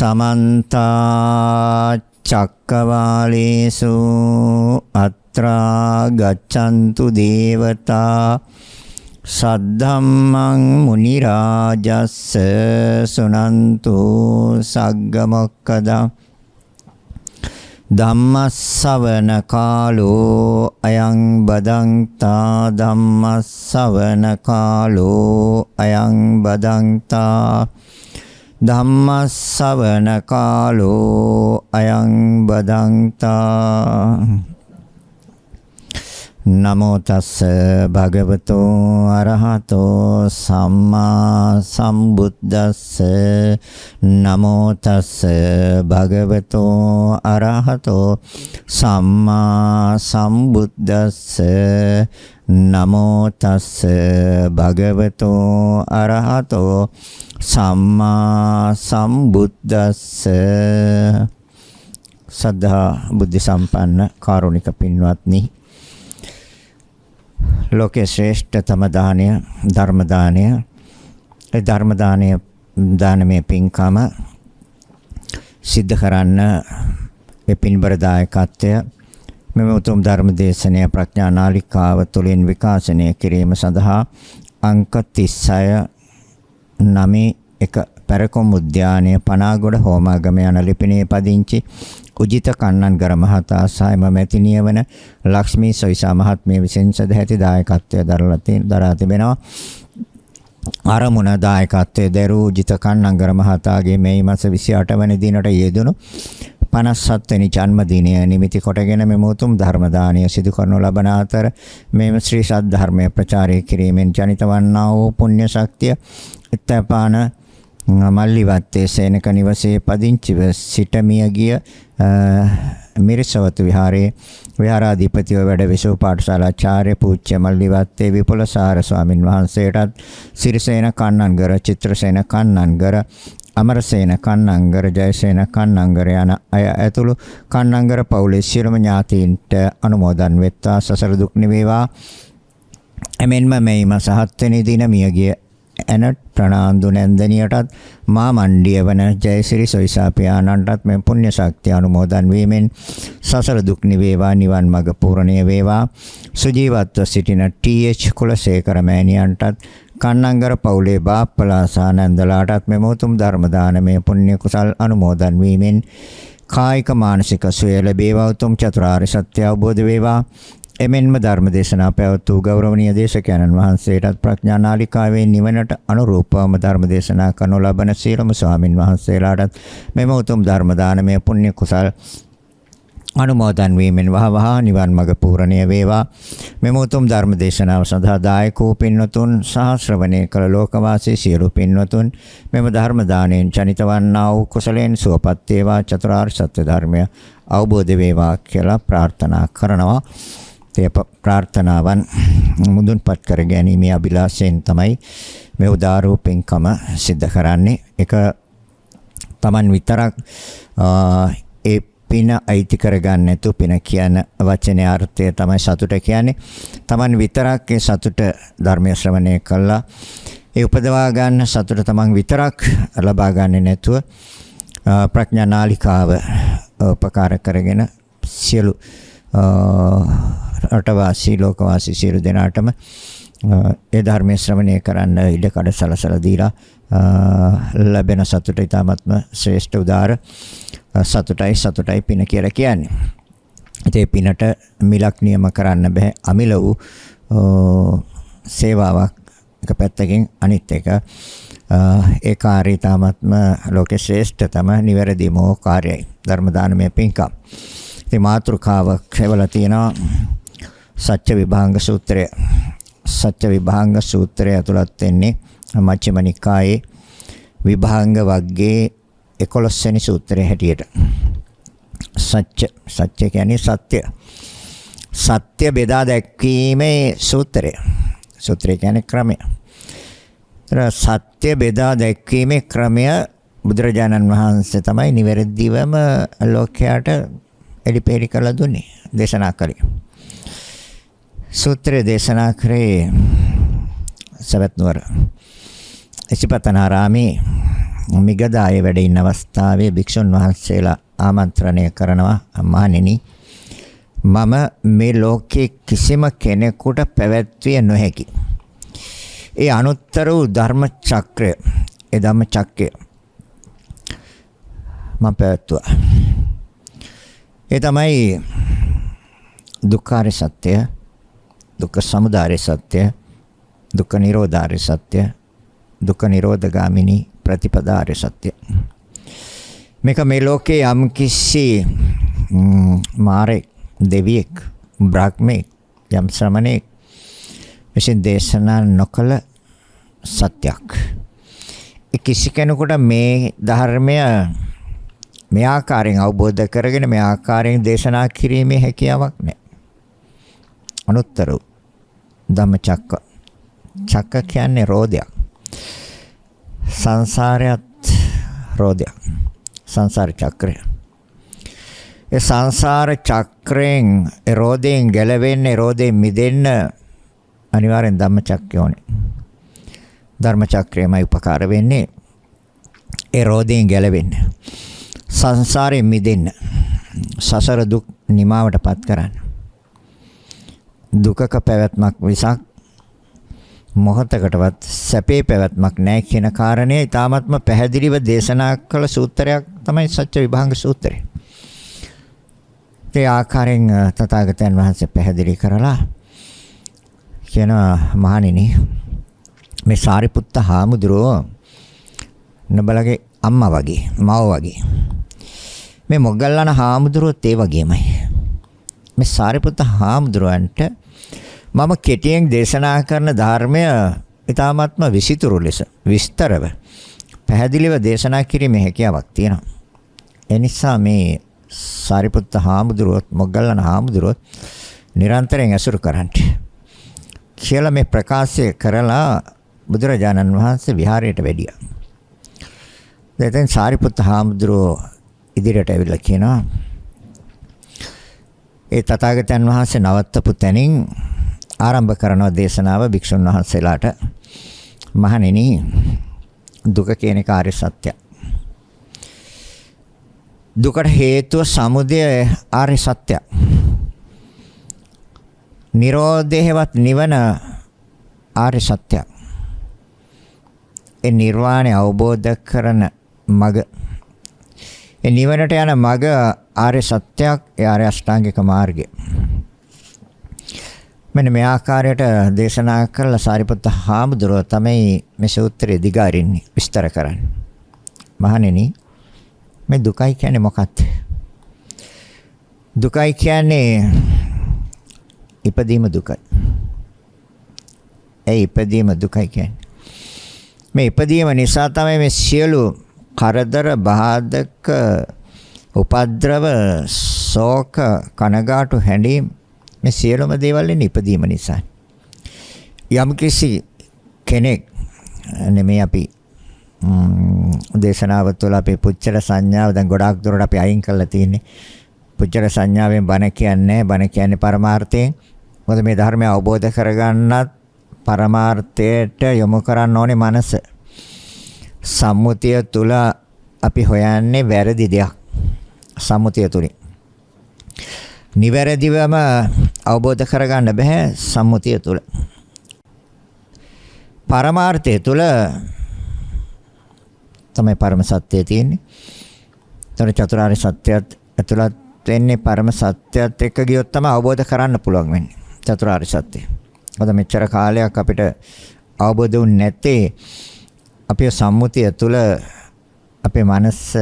समन्ता चक्रवालेषु अत्रा गच्छन्तु देवता सद्धम्मं मुनिराजस्स सुनन्तु सग्गमोक्खदं ධම්මස්සවන කාලෝ අයං බදන්තා ධම්මස්සවන කාලෝ අයං බදන්තා ධම්මස්සවන කාලෝ අයං බදන්තා නමෝ තස්ස භගවතෝ අරහතෝ සම්මා සම්බුද්දස්ස නමෝ තස්ස භගවතෝ අරහතෝ සම්මා සම්බුද්දස්ස නමෝ තස්ස භගවතෝ අරහතෝ සම්මා සම්බුද්දස්ස සද්ධා බුද්ධ සම්පන්න කාරුණික පින්වත්නි, ලෝකේ ශ්‍රේෂ්ඨතම දානය ධර්ම දානය. ඒ ධර්ම දානය දානමය පින්කම සිද්ධ කරන්න ඒ පින්බර දායකත්වය මෙම උතුම් ධර්ම දේශනය ප්‍රඥා නාලිකාව තුළින් විකාශනය කිරීම සඳහා අංක 36 9 1 පැරකොම් උද්‍යානයේ පනාගොඩ හෝමාගම යන ලිපිණයේ පදිංචි උජිත කන්නන්ගර මහතා සහ මැතිණිය වන ලක්ෂ්මී සොයිසා මහත්මිය විසින් සදැහැති දායකත්වය දරා තිබෙනවා. අරමුණ දායකත්වයේ දරූ උජිත කන්නන්ගර මහතාගේ මේ මාස 28 වෙනි දිනට යෙදුණු 57 වෙනි ජන්මදිනය නිමිති කොටගෙන මෙම උතුම් ධර්ම දානය සිදු කරනු ලබන අතර මෙම ශ්‍රී සද්ධර්මයේ ප්‍රචාරය කිරීමෙන් ජනිත වන්නා වූ පුණ්‍ය ශක්තිය ඉත්තපාන මල්ලිවත්තේ සේනක නිවසේ පදිංචිව සිට මිය ගිය මිරිසවතු විහාරයේ විහාරාධිපතිව වැඩ විසූ පාඨශාලාචාර්ය පූජ්‍ය මල්ලිවත්තේ විපුලසාර ස්වාමින් වහන්සේටත් සිරිසේන කන්නන්ගර, චිත්‍රසේන කන්නන්ගර, අමරසේන කන්නන්ගර, ජයසේන කන්නන්ගර යන අය ඇතුළු කන්නන්ගර පවුලේ සියලුම ඥාතීන්ට අනුමෝදන් වෙත්වා සසර දුක් නිවේවා. එමෙන්ම මේ මාස 7 වෙනි දින මිය ගිය එනට් ප්‍රනාන්දු නැන්දනියටත් මා මණ්ඩිය වන ජයසිරි සොයිසා පියාණන්ටත් මේ පුණ්‍ය ශක්තිය අනුමෝදන් වීමෙන් සසර දුක් නිවේවා, නිවන් මඟ පූර්ණය වේවා. සුජීවත්ව සිටින ටීඑච් කුලසේකර මෑණියන්ටත් කන්නන්ගර පවුලේ බාප්පලා සහ නැන්දලාටත් මේ උතුම් ධර්ම දානමය පුණ්‍ය කුසල් අනුමෝදන් වීමෙන් කායික මානසික සුවය ලැබේවා, උතුම් චතුරාර්ය සත්‍ය අවබෝධ වේවා. එමෙන්ම ධර්ම දේශනා පැවැත්වූ ගෞරවනීය දේශකයන්න් වහන්සේටත් ප්‍රඥා නාලිකාවේ නිවනට අනුරූපවම ධර්ම දේශනා කරනු ලබන සියලුම ස්වාමින් වහන්සේලාටත් මෙම උතුම් ධර්ම දානමය පුණ්‍ය කුසල් අනුමෝදන් වීමෙන් වහවහ නිවන් මඟ පූර්ණය වේවා. මෙම උතුම් ධර්ම දේශනාව සඳහා දායකෝ පින්වතුන් සහ ශ්‍රවණය කළ ලෝකවාසී සියලු පින්වතුන් මෙම ධර්ම දාණයෙන් ජනිත වන්නා වූ කුසලයෙන් සුවපත් වේවා, චතුරාර්ය සත්‍ය ධර්මය අවබෝධ වේවා කියලා ප්‍රාර්ථනා කරනවා. ඒ ප්‍රාර්ථනාවන් මුදුන්පත් කර ගැනීමේ අභිලාෂයෙන් තමයි මේ උදාරෝ පින්කම සිද්ධ කරන්නේ. ඒක Taman විතරක් ඒ පින අයිති කරගන්න නැතු පින කියන වචනේ අර්ථය තමයි සතුට කියන්නේ. Taman විතරක් ඒ සතුට ධර්මය ශ්‍රවණය කළා ඒ උපදවා ගන්න සතුට Taman විතරක් ලබා ගන්න නැතුව ප්‍රඥා නාලිකාව උපකාර කරගෙන සියලු රටවාසී ලෝකවාසී සියලු දෙනාටම ඒ ධර්මයේ ශ්‍රවණය කරන්න ඉඩ කඩ සලසලා දීලා ලැබෙන සතුට ඊටාත්ම ශ්‍රේෂ්ඨ උදාර සතුටයි පින කියලා කියන්නේ. ඒ පිනට මිලක් නියම කරන්න බෑ. අමිල වූ සේවාවක් එක පැත්තකින්, අනිත් එක ඒ කාර්යය ඊටාත්ම ලෝකේ ශ්‍රේෂ්ඨතම නිවැරදිම කාර්යයි ධර්ම දානමය පින්කම්. ඉතින් මාතෘකාවක් හැවලා තියෙනවා සත්‍ය විභාංග සූත්‍රය. සත්‍ය විභාංග සූත්‍රය ඇතුළත් වෙන්නේ මජ්ක්‍ධිම නිකායේ විභාංග වර්ගයේ 11 වෙනි සූත්‍රයේ හැටියට. සත්‍ය කියන්නේ සත්‍ය. සත්‍ය බෙදා දැක්වීමේ සූත්‍රය. සූත්‍රය කියන්නේ ක්‍රමය. සත්‍ය බෙදා දැක්වීමේ ක්‍රමය බුදුරජාණන් වහන්සේ තමයි නිවැරදිවම ලෝකයට එලිපෙලි කරලා දුන්නේ, දේශනා කළේ. සූත්‍රය දේශනා කරේ සවැත් නුවර ඉසිපතනාරාමේ මිගදායේ වැඩ ඉන්න අවස්ථාවේ භික්ෂුන් වහන්සේලා ආමන්ත්‍රණය කරනවා මහණෙනි මම මේ ලෝකයේ කිසිම කෙනෙකුට පැවැත්විය නොහැකි. ඒ අනුත්තර වූ ධර්ම චක්‍රය, ඒ ධම්ම චක්‍රය මම පැවැත්තුවා. ඒ තමයි දුක්ඛාර සත්‍ය, දුක්ඛ සමුදය සත්‍ය, දුක්ඛ නිරෝධාර සත්‍ය, දුක්ඛ නිරෝධගාමිනී ප්‍රතිපදාර සත්‍ය. මේක මේ ලෝකේ යම් කිසි මාරෙක්, දෙවියෙක්, බ්‍රහ්මෙක්, යම් ශ්‍රමණෙක් විසින් දේශනා නොකළ සත්‍යයක්. ඒ කිසි කෙනෙකුට මේ ධර්මය මේ ආකාරයෙන් අවබෝධ කරගෙන මේ ආකාරයෙන් දේශනා කිරීමේ හැකියාවක් නැහැ. අනුත්තර ධම්මචක්ක. චක්ක කියන්නේ රෝදයක්. සංසාරයත් රෝදයක්. සංසාර චක්‍රය. ඒ සංසාර චක්‍රයෙන් රෝදයෙන් ගැලවෙන්න, රෝදයෙන් මිදෙන්න අනිවාර්යෙන් ධම්මචක්කය ඕනේ. ධර්ම චක්‍රයමයි උපකාර වෙන්නේ ඒ රෝදයෙන් ගැලවෙන්න. සංසාරයෙන් මිදෙන්න. සසර දුක් නිමාවටපත් කරන්න. දුකක පැවැත්මක් විසක් මොහතකටවත් සැපේ පැවැත්මක් නැහැ කියන කාරණය ඊ타ත්ම පැහැදිලිව දේශනා කළ සූත්‍රයක් තමයි සත්‍ය විභාංග සූත්‍රය. ඒ ආකාරයෙන් තථාගතයන් වහන්සේ පැහැදිලි කරලා කියනවා මහණෙනි මේ සාරිපුත්ත හාමුදුරුවෝ නබලගේ අම්මා වගේ, මාව වගේ. මේ මොග්ගල්ලාන හාමුදුරුවෝත් ඒ වගේමයි. මේ සාරිපුත්ත හාමුදුරුවන්ට මම කෙටියෙන් දේශනා කරන ධර්මය ඊ타ත්ම විසිතුරු ලෙස විස්තරව පැහැදිලිව දේශනා කිරීමේ හැකියාවක් තියෙනවා. ඒ නිසා මේ සාරිපුත්ත හාමුදුරුවෝත් මොග්ගල්ලාන හාමුදුරුවෝත් නිරන්තරයෙන් ඇසුරු කරන්න කියලා මේ ප්‍රකාශය කරලා බුදුරජාණන් වහන්සේ විහාරයට වැඩියා. දැන් සාරිපුත්ත හාමුදුරුවෝ ඉදිරියට ඇවිල්ලා කියනවා ඒ තථාගතයන් වහන්සේ නවත්තපු තැනින් ආරම්භ කරන දේශනාව භික්ෂුන් වහන්සේලාට. මහණෙනි දුක කියන එක ආර්ය සත්‍යය. දුකට හේතුව සමුදය ආර්ය සත්‍යය. නිරෝධයවත් නිවන ආර්ය සත්‍යය. ඒ නිර්වාණය අවබෝධ කරන මග, ඒ නිවනට යන මග ආර්ය සත්‍යයක්, ඒ ආර්ය අෂ්ටාංගික මාර්ගය. මෙන්න මේ ආකාරයට දේශනා කරලා සාරිපුත්ත හාමුදුරුවෝ තමයි මේ සූත්‍රය දිගාරින්නේ, විස්තර කරන්නේ. මහණෙනි මේ දුකයි කියන්නේ මොකක්ද? දුකයි කියන්නේ ඉපදීම දුකයි. ඒ ඉපදීම දුකයි කියන්නේ. මේ ඉපදීම නිසා තමයි මේ සියලු කරදර, බාධක, උපද්‍රව, ශෝක, කනගාටු, හැඬීම් මේ සියලුම දේවල් එන්නේ ඉපදීම නිසා. යම් කිසි කෙනෙක් නෙමෙයි අපි දේශනාව තුළ අපේ පුච්චල සංඥාව දැන් ගොඩාක් දුරට අපි අයින් කරලා තියෙන්නේ. පුච්චල සංඥාවෙන් බණ කියන්නේ පරමාර්ථයෙන්. මොකද මේ ධර්මය අවබෝධ කරගන්නත් පරමාර්ථයට යොමු කරන්න ඕනේ මනස. සම්මුතිය තුළ අපි හොයන්නේ වැරදි දෙයක්. සම්මුතිය තුලින් නිවැරදිවම අවබෝධ කරගන්න බෑ සම්මුතිය තුළ. පරමාර්ථය තුළ තමයි පරම සත්‍යය තියෙන්නේ. ତර චතුරාර්ය සත්‍යයත් ඇතුළත් වෙන්නේ පරම සත්‍යයත් එක්ක ගියොත් තමයි අවබෝධ කරන්න පුළුවන් වෙන්නේ චතුරාර්ය සත්‍යය. මොකද මෙච්චර කාලයක් අපිට අවබෝධ වුනේ නැත්තේ අපේ සම්මුතිය තුළ අපේ මනස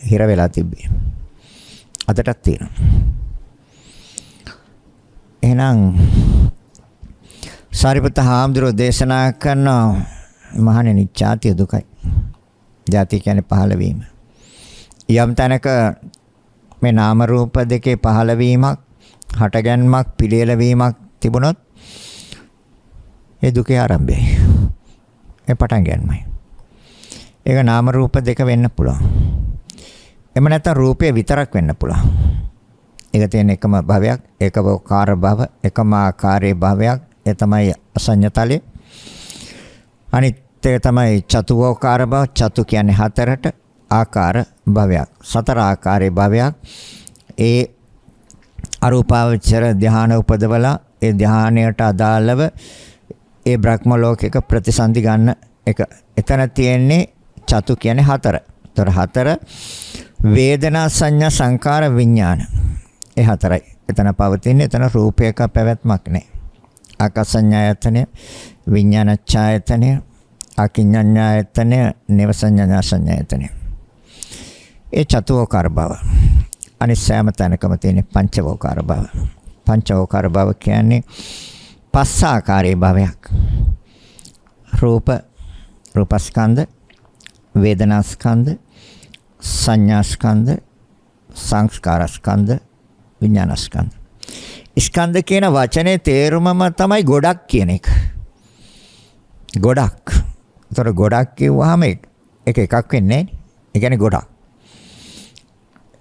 හිර වෙලා තිබ්බේ. අදටත් තියෙනවා. එහෙනම් සාරිපුත්ත හාමුදුරුවෝ දේශනා කරන මහණෙනි ජාතිය දුකයි. ජාතිය කියන්නේ පහළවීම. යම් තැනක මේ නාම රූප දෙකේ පහළවීමක්, හටගැන්මක්, පිළියෙලවීමක් තිබුණොත් ඒ දුකේ ආරම්භයයි. ඒ පටන් ගැනීමයි. ඒක නාම රූප දෙක වෙන්න පුළුවන්. එහෙම නැත්නම් රූපය විතරක් වෙන්න පුළුවන්. ඒක තියෙන එකම භවයක්, ඒකවකාර භව, එකම ආකාරයේ භවයක්. ඒ තමයි අසඤ්ඤතලේ. අනිත් එක තමයි චතුෝකාර භව. චතු කියන්නේ හතරට, ආකාර භවයක්. සතර ආකාරයේ භවයක්. ඒ අරූපාවචර ධ්‍යාන උපදවලා ඒ ධ්‍යානයට අදාළව ඒ බ්‍රහ්ම ලෝකයක ප්‍රතිසන්දි ගන්න එක. එතන තියෙන්නේ චතු කියන්නේ හතර. ඒතර හතර වේදනා සංඥා සංකාර විඥාන. ඒ හතරයි. එතන පවතින්නේ එතන රූපයක පැවැත්මක් නැහැ. ආකාසඤ්ඤායතනය, විඥානච්ඡායතනය, අකිඤ්ඤඤ්ඤායතනය, නේවසඤ්ඤාසඤ්ඤායතනය. ඒ චතුෝකාර භව. අනිත් සෑම තැනකම තියෙන පංචවෝකාර භව. පංචවෝකාර භව කියන්නේ පස් ආකාරයේ භවයක්. රූප, රූපස්කන්ධ, වේදනාස්කන්ධ, සංඥාස්කන්ධ, සංස්කාරස්කන්ධ, විඥානස්කන්ධ. ස්කන්ධ කියන වචනේ තේරුමම තමයි ගොඩක් කියන එක. ගොඩක්. ඒතර ගොඩක් කිව්වහම එක එකක් වෙන්නේ නැහැ. ඒ කියන්නේ ගොඩක්.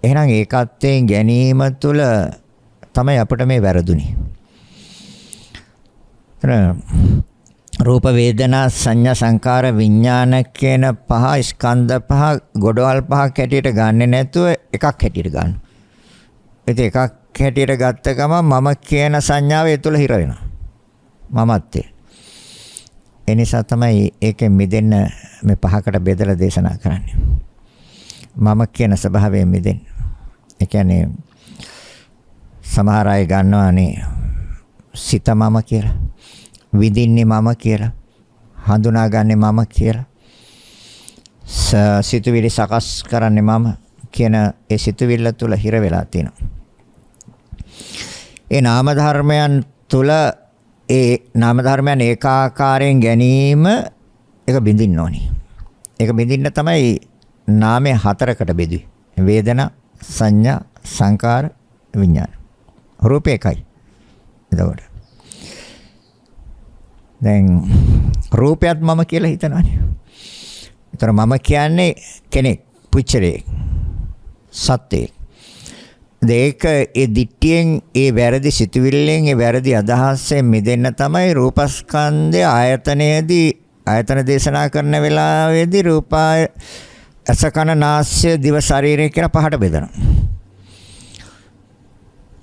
එහෙනම් ඒකත්වයෙන් ගැනීම තුළ තමයි අපිට මේ වැරදුනේ. රූප වේදනා සංඥා සංකාර විඥාන කියන පහ ස්කන්ධ පහ ගොඩවල් පහක් හැටියට ගන්නෙ නැතුව එකක් හැටියට ගන්න. ඉතින් එකක් හැටියට ගත්ත ගමන් මම කියන සංඥාව ඒ තුළ හිර වෙනවා. මමත්වයේ. ඒ නිසා තමයි ඒකෙන් මිදෙන්න මේ පහකට බෙදලා දේශනා කරන්නේ. මම කියන ස්වභාවයෙන් මිදෙන්න. ඒ කියන්නේ සමහර අය ගන්නවානේ සිත මම කියලා. විඳින්නේ මම කියලා. හඳුනාගන්නේ මම කියලා. සිතුවිලි සකස් කරන්නේ මම කියන ඒ සිතුවිල්ල තුල හිර වෙලා තියෙනවා. ඒ නාම ධර්මයන් තුල ඒ නාම ධර්මයන් ඒකාකාරයෙන් ගැනීම ඒක බින්දින්න ඕනි. ඒක බින්දින්න තමයි නාමයේ හතරකට බෙදුවේ. වේදනා, සංඥා, සංකාර, විඥාන. රූප එකයි. එතකොට දැන් රූපයත් මම කියලා හිතනවානේ. ඒතර මම කියන්නේ කෙනෙක්, පුච්චරේ, සත්‍යයක්. ඒක ඒ දිට්ඨියෙන්, ඒ වැරදි සිතුවිල්ලෙන්, ඒ වැරදි අදහසෙන් මිදෙන්න තමයි රූපස්කන්ධය ආයතනයේදී ආයතන දේශනා කරන වෙලාවේදී රූපාය අසකන නාස්‍ය දිව ශරීරය කියලා පහට බෙදනවා.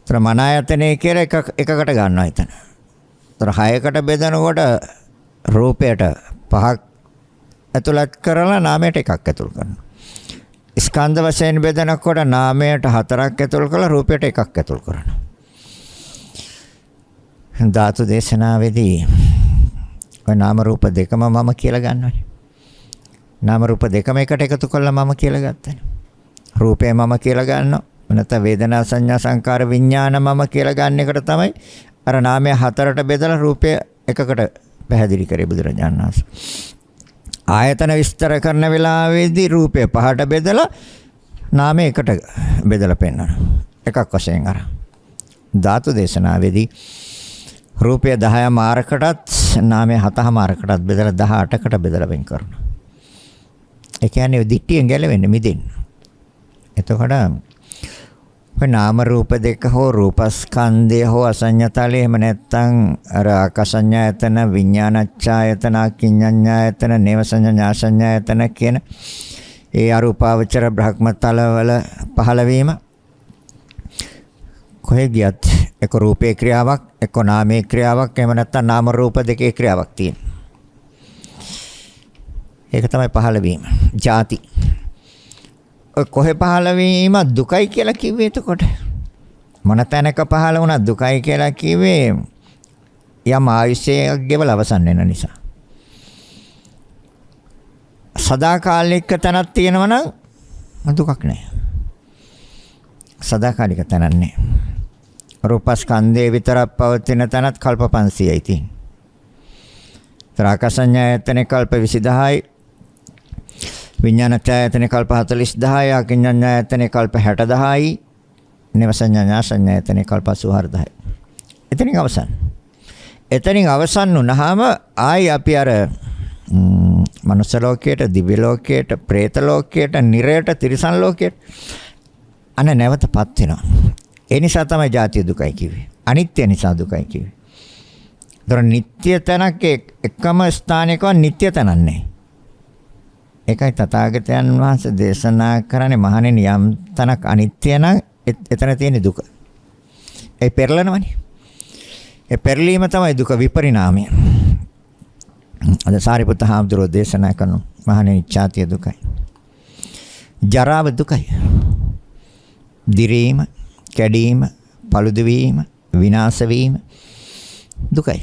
ඒතර මන ආයතනය කියලා එකකට ගන්නවා එතන. ඒතර හයකට බෙදනකොට රූපයට පහක් ඇතුළත් කරලා නාමයට එකක් ඇතුල් කරනවා. ස්කන්ධ වශයෙන් බෙදනකොට නාමයට හතරක් ඇතුල් කරලා රූපයට එකක් ඇතුල් කරනවා. ධාතු දේශනාවේදී ඔය නාම රූප දෙකම මම කියලා ගන්නවානේ. නාම රූප දෙකම එකට එකතු කරලා මම කියලා ගත්තානේ. රූපය මම කියලා ගන්නවා. නැත්නම් වේදනා සංඥා සංකාර විඥාන මම කියලා ගන්න එකට තමයි අර නාමය හතරට බෙදලා රූපය එකකට පැහැදිලි කරේ බුදුරජාණන් වහන්සේ. ආයතන විස්තර කරන වෙලාවේදී රූපය පහට බෙදලා නාමය එකට බෙදලා පෙන්නනවා. එකක් වශයෙන් අර. ධාතු දේශනාවේදී රූපය 10 මාරකටත් නාමය 7 මාරකටත් බෙදලා 18කට බෙදලා වෙන් කරනවා. ඒ කියන්නේ දිට්ඨියෙන් ගැලවෙන්න මිදෙන්න. එතකොට ඔය නාම රූප දෙක හෝ රූපස්කන්ධය හෝ අසඤ්ඤතලේ එහෙම නැත්නම් අර ආකාසඤ්ඤායතන විඥානච්ඡායතන කිඤ්ඤඤ්ඤායතන නේවසඤ්ඤාසඤ්ඤායතන කියන ඒ අරූපාවචර බ්‍රහ්මතල වල පහළ වීම කොහෙ ගියත් එක රූපේ ක්‍රියාවක් එක නාමයේ ක්‍රියාවක් එහෙම නැත්නම් නාම රූප දෙකේ ක්‍රියාවක් තියෙනවා. ඒක තමයි පහළ වීම. ಜಾති. ඔය කොහෙ පහළ වීම දුකයි කියලා කිව්වේ එතකොට. මොන තැනක පහළ වුණා දුකයි කියලා කිව්වේ යම් ආයුෂයක් ගෙවල අවසන් වෙන නිසා. සදාකාලික තැනක් තියෙනවා නම් දුකක් නැහැ. සදාකාලික තැනක් නැහැ. රූපස්කන්ධේ විතරක් පවතින තැනත් කල්ප 500යි තියෙන්නේ. ත්‍රාකසඤ්ඤායතනේ කල්ප 20000යි. විඥානචායතනේ කල්ප 40000යි. අකිඤ්ඤඤ්ඤායතනේ කල්ප 60000යි. නේවසඤ්ඤාසඤ්ඤායතනේ කල්ප 84000යි. එතනින් අවසන්. එතනින් අවසන් වුණාම ආයි අපි අර මනුස්ස ලෝකයට, දිව්‍ය ලෝකයට, പ്രേත ලෝකයට, නිරයට, තිරිසන් ලෝකයට අන නැවතපත් වෙනවා. ඒ නිසා තමයි ජාතිය දුකයි කිව්වේ. අනිත්‍ය නිසා දුකයි කිව්වේ. ඒතර නිට්ටය තැනක එකම ස්ථානයක නිට්ටය තැනක් නැහැ. ඒකයි තථාගතයන් වහන්සේ දේශනා කරන්නේ මහණෙනි යම් තනක් අනිත්‍ය නම් එතන තියෙන දුක. ඒ පෙරලනවනේ. ඒ පෙරලීම තමයි දුක විපරිණාමය. අද සාරිපුත්ත හාමුදුරුවෝ දේශනා කරන මහණෙනි ඡාතිය දුකයි. ජරාව දුකයි. දිරීම, කැඩීම, paludu වීම, විනාශ වීම දුකයි.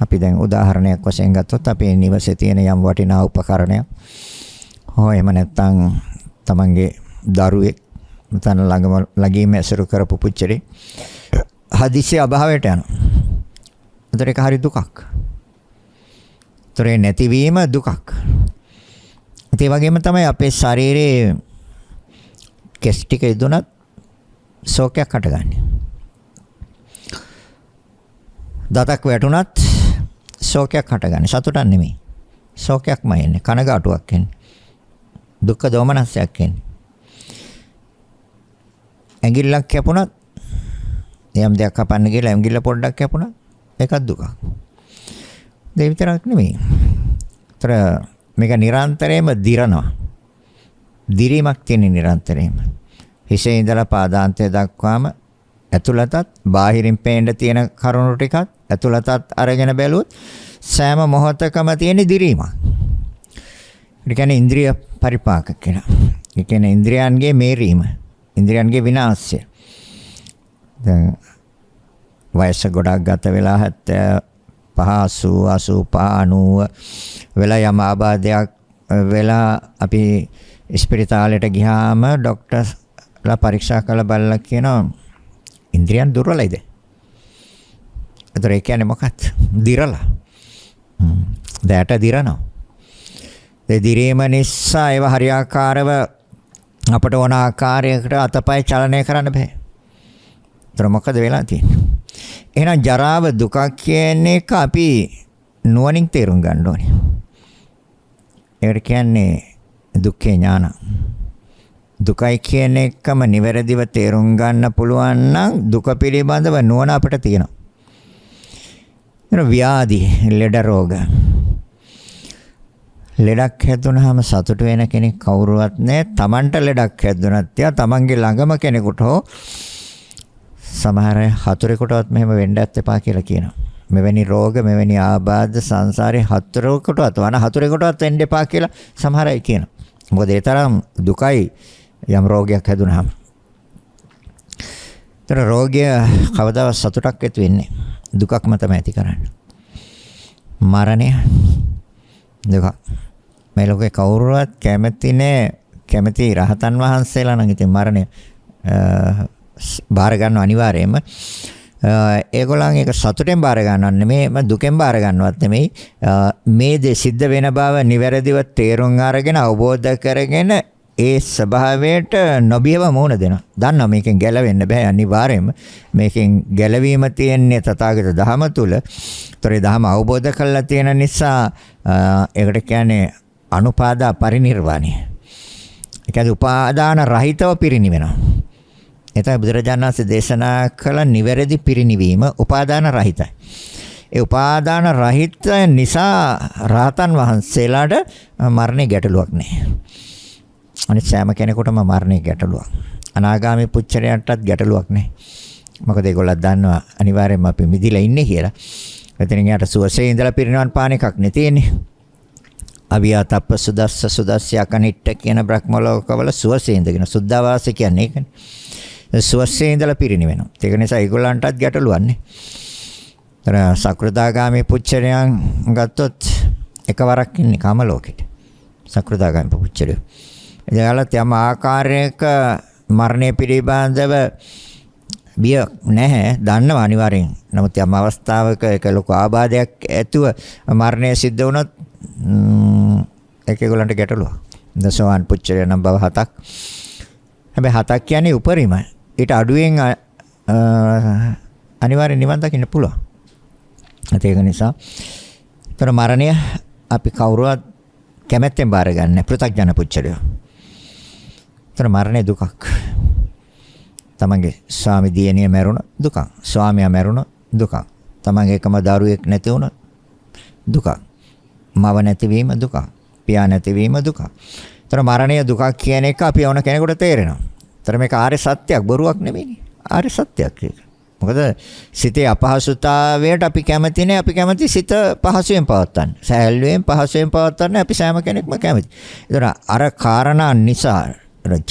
අපි දැන් උදාහරණයක් වශයෙන් ගත්තොත් අපේ නිවසේ තියෙන යම් වටිනා උපකරණයක් හෝ එහෙම නැත්නම් තමන්ගේ දරුවෙක් මතන ළඟම ඇසුරු කරපු පුච්චරේ හදිසි අභාවයට යනවා. ඒතර ඒක හරි දුකක්. ඒතරේ නැතිවීම දුකක්. ඒ වගේම තමයි අපේ ශරීරයේ කෙස් ටික ඉදුණත් ශෝකයක් හටගන්නේ. දතක් වැටුණත් ශෝකයක් හටගන්නේ. සතුටක් නෙමෙයි. ශෝකයක්මයි එන්නේ. කනගාටුවක් එන්නේ. දුක්ඛ දෝමනස්සයක් එන්නේ. ඇඟිල්ලක් කැපුණත් යම් දෙයක් කපන්න ගිහලා ඇඟිල්ල පොඩ්ඩක් කැපුණා ඒකත් දුකක්. ඒ විතරක් නෙමෙයි. ඒතර මේක නිරන්තරයෙන්ම දිරනවා. දිරීමක් තියෙන නිරන්තරයෙන්ම. හිසේ ඉඳලා පාදාන්තය දක්වාම ඇතුළතත් බාහිරින් පේන්න තියෙන කරුණු ටිකත් ඇතුළතත් අරගෙන බැලුවොත් සෑම මොහොතකම තියෙන දිරීමක්. ඒ කියන්නේ ඉන්ද්‍රිය පරිපාක කියලා. ඒ කියන්නේ ඉන්ද්‍රියන්ගේ මේරීම. ඉන්ද්‍රියන්ගේ විනාශය. දැන් වයස ගොඩක් ගත වෙලා 75 85 වෙලා යම් ආබාධයක් වෙලා අපි ස්පිරිතාලයට ගියාම ડોක්ටර්ලා පරීක්ෂා කරලා බලලා කියනවා ඉන්ද්‍රියන් දුර්වලයිද? ඒතර ඒ කියන්නේ මොකක්ද? දිරලා. දැට දිරනවා. ඒ දිරීම නිසා ඒව හරියාකාරව අපට ඕන ආකාරයකට අතපය චලනය කරන්න බෑ. ඒතර මොකද වෙලා තියෙන්නේ? එහෙනම් ජරාව දුක කියන එක අපි නුවණින් තේරුම් ගන්න ඕනේ. ඒකට කියන්නේ දුක්ඛේ ඥාන. දුකයි කියන එකම නිවැරදිව තේරුම් ගන්න පුළුවන් නම් දුක පිළිබඳව නුවණ අපිට තියෙනවා. ව්‍යාධි, ලෙඩ රෝග. ලෙඩක් හැදුනහම සතුට වෙන කෙනෙක් කවුරුවත් නැහැ. Tamanට ලෙඩක් හැදුනත් යා Tamanගේ ළඟම කෙනෙකුට හෝ සමහර හතුරෙකුටවත් මෙහෙම වෙන්න ඇත්තපා කියලා කියනවා. මෙවැනි රෝග, මෙවැනි ආබාධ සංසාරේ හතුරෙකුටවත් වන හතුරෙකුටවත් වෙන්න එපා කියලා සමහර අය කියනවා. මොකද ඒ තරම් දුකයි යම් රෝගයක් හැදුනහම. ඒතර රෝගය කවදාවත් සතුටක් ඇති වෙන්නේ දුකක්ම තමයි ඇති කරන්නේ. මරණය දුක. මේ ලෝකේ කවුරුවත් කැමති නෑ. කැමති රහතන් වහන්සේලා නම් ඉතින් මරණය බාර ගන්න අනිවාර්යයෙන්ම. ඒගොල්ලන් ඒක සතුටෙන් බාර ගන්නව නෙමෙයි, දුකෙන් බාර ගන්නවත් නෙමෙයි. මේ දේ සිද්ධ වෙන බව නිවැරදිව තේරුම් අරගෙන අවබෝධ කරගෙන ඒ ස්වභාවයට නොබියව මුහුණ දෙනවා. දන්නවා මේකෙන් ගැලවෙන්න බෑ අනිවාර්යයෙන්ම. මේකෙන් ගැලවීම තියෙන්නේ තථාගත ධහම තුල. ඒතරේ ධහම අවබෝධ කරලා තියෙන නිසා ඒකට කියන්නේ අනුපාදා පරිනිර්වාණය. ඒ කියන්නේ උපාදාන රහිතව පිරිනිවෙනවා. එතන බුදුරජාණන් වහන්සේ දේශනා කළ නිවැරදි පිරිනිවීම උපාදාන රහිතයි. ඒ උපාදාන රහිත නිසා රහතන් වහන්සේලාට මරණේ ගැටලුවක් නැහැ. අනිත් සෑම කෙනෙකුටම මරණේ ගැටලුවක්. අනාගාමී පුච්චරයන්ටත් ගැටලුවක් නැහැ. මොකද ඒගොල්ලෝ දන්නවා අනිවාර්යයෙන්ම අපි මිදිලා ඉන්නේ කියලා. එතනින් යාට සුවසේ ඉඳලා පිරිනවන් පාන එකක් නේ තියෙන්නේ. අවියාතප්ප සුදස්ස සුදස්ය කනිට්ට කියන බ්‍රහ්ම ලෝකවල සුවසේ ඉඳගෙන සුද්ධවාස කියන්නේ ඒකනේ. සුවසේ ඉඳලා පිරිනිවෙනවා. ඒක නිසා ඒගොල්ලන්ටත් ගැටලුවක් නේ. තර සකෘදාගාමී පුච්චරයන් ගත්තොත් එකවරක් ඉන්නේ කාම ලෝකෙට. සකෘදාගාමී පුච්චරය. එයාලත් යම් ආකාරයක මරණය පිළිබඳව බිය නැහැ. දන්නවා අනිවාර්යෙන්. නමුත් යම් අවස්ථාවක ඒක ලොකු ආබාධයක් ඇතුව මරණය සිද්ධ වුණොත් ඒක ඒගොල්ලන්ට ගැටලුවක්. දසෝවන් පුච්චරය නම් බව 7ක්. හැබැයි 7ක් කියන්නේ උපරිම. ඊට අඩුවෙන් අනිවාර්යෙන් නිවන් දකින්න පුළුවන්. ඒක නිසා තර මරණය අපි කවුරුවත් කැමැත්තෙන් බාර ගන්න පෘථග්ජන පුච්චරය. තර මරණය දුකක්. තමන්ගේ ස්වාමි දියණිය මැරුණ දුකක්. ස්වාමියා මැරුණ දුකක්. තමන්ගේ එකම දරුවෙක් නැති වුණ දුකක්. මව නැතිවීම දුකක්. පියා නැතිවීම දුක. ඒතර මරණය දුකක් කියන එක අපි ඕන කෙනෙකුට තේරෙනවා. ඒතර මේක ආර්ය සත්‍යයක්, බොරුවක් නෙමෙයිනේ. ආර්ය සත්‍යයක් ඒක. මොකද සිතේ අපහසුතාවයට අපි කැමති නේ. අපි කැමති සිත පහසුවෙන් පවත්වන්න. සැහැල්ලුවෙන් පහසුවෙන් පවත්වන්න අපි සෑම කෙනෙක්ම කැමති. ඒතර අර කාරණා නිසා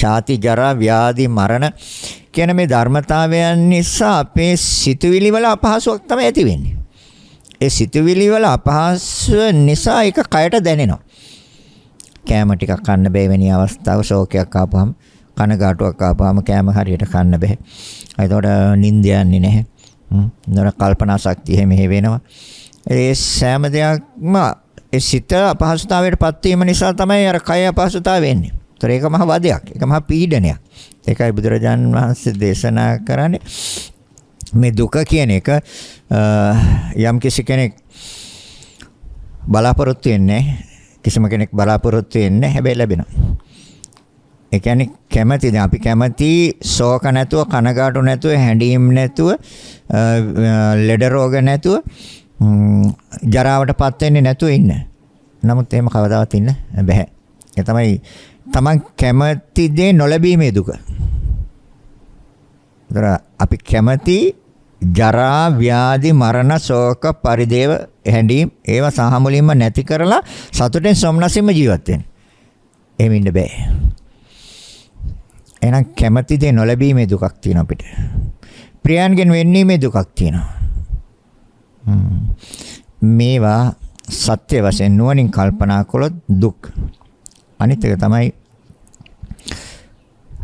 ජාති ජරා ව්‍යාධි මරණ කියන මේ ධර්මතාවයන් නිසා අපේ සිතුවිලි වල අපහසුයක් තමයි ඇති වෙන්නේ. ඒ සිතුවිලි වල අපහසුව නිසා ඒක කයට දැනෙනවා. කෑම ටිකක් කන්න බැහැ වෙනි අවස්ථාවක ශෝකයක් ආපුවම, කනගාටුවක් ආපුවම කෑම හරියට කන්න බැහැ. ඒතකොට නිින්ද යන්නේ නැහැ. නතර කල්පනා ශක්තිය එහෙම වෙනවා. ඒ සෑම දෙයක්ම ඒ සිත අපහසුතාවයටපත් වීම නිසා තමයි අර කය අපහසුතාව වෙන්නේ. ඒතර ඒක මහ වදයක්. ඒක මහ පීඩනයක්. ඒකයි බුදුරජාණන් වහන්සේ දේශනා කරන්නේ මේ දුක කියන එක යම් කිසි කෙනෙක් බලාපොරොත්තු වෙන්නේ, කිසිම කෙනෙක් බලාපොරොත්තු වෙන්නේ හැබැයි ලැබෙනවා. ඒ කියන්නේ කැමැති, දැන් අපි කැමැති ශෝක නැතුව, කනගාටු නැතුව, හැඬීම් නැතුව, ලෙඩ රෝග නැතුව, ජරාවටපත් වෙන්නේ නැතුව ඉන්න. නමුත් එහෙම කවදාවත් ඉන්න බැහැ. ඒ තමයි තමන් කැමැති දේ නොලැබීමේ දුක. අපි කැමැති ජරා ව්‍යාධි මරණ ශෝක පරිදේව හැඬීම් ඒවා සහ මුලින්ම නැති කරලා සතුටෙන් සොම්නසින්ම ජීවත් වෙන්න. එහෙම ඉන්න බෑ. එහෙනම් කැමැති දේ නොලැබීමේ දුකක් තියෙනවා අපිට. ප්‍රියයන්ගෙන් වෙන්නීමේ දුකක් තියෙනවා. මේවා සත්‍ය වශයෙන් නුවණින් කල්පනා කළොත් දුක්. අනිත් එක තමයි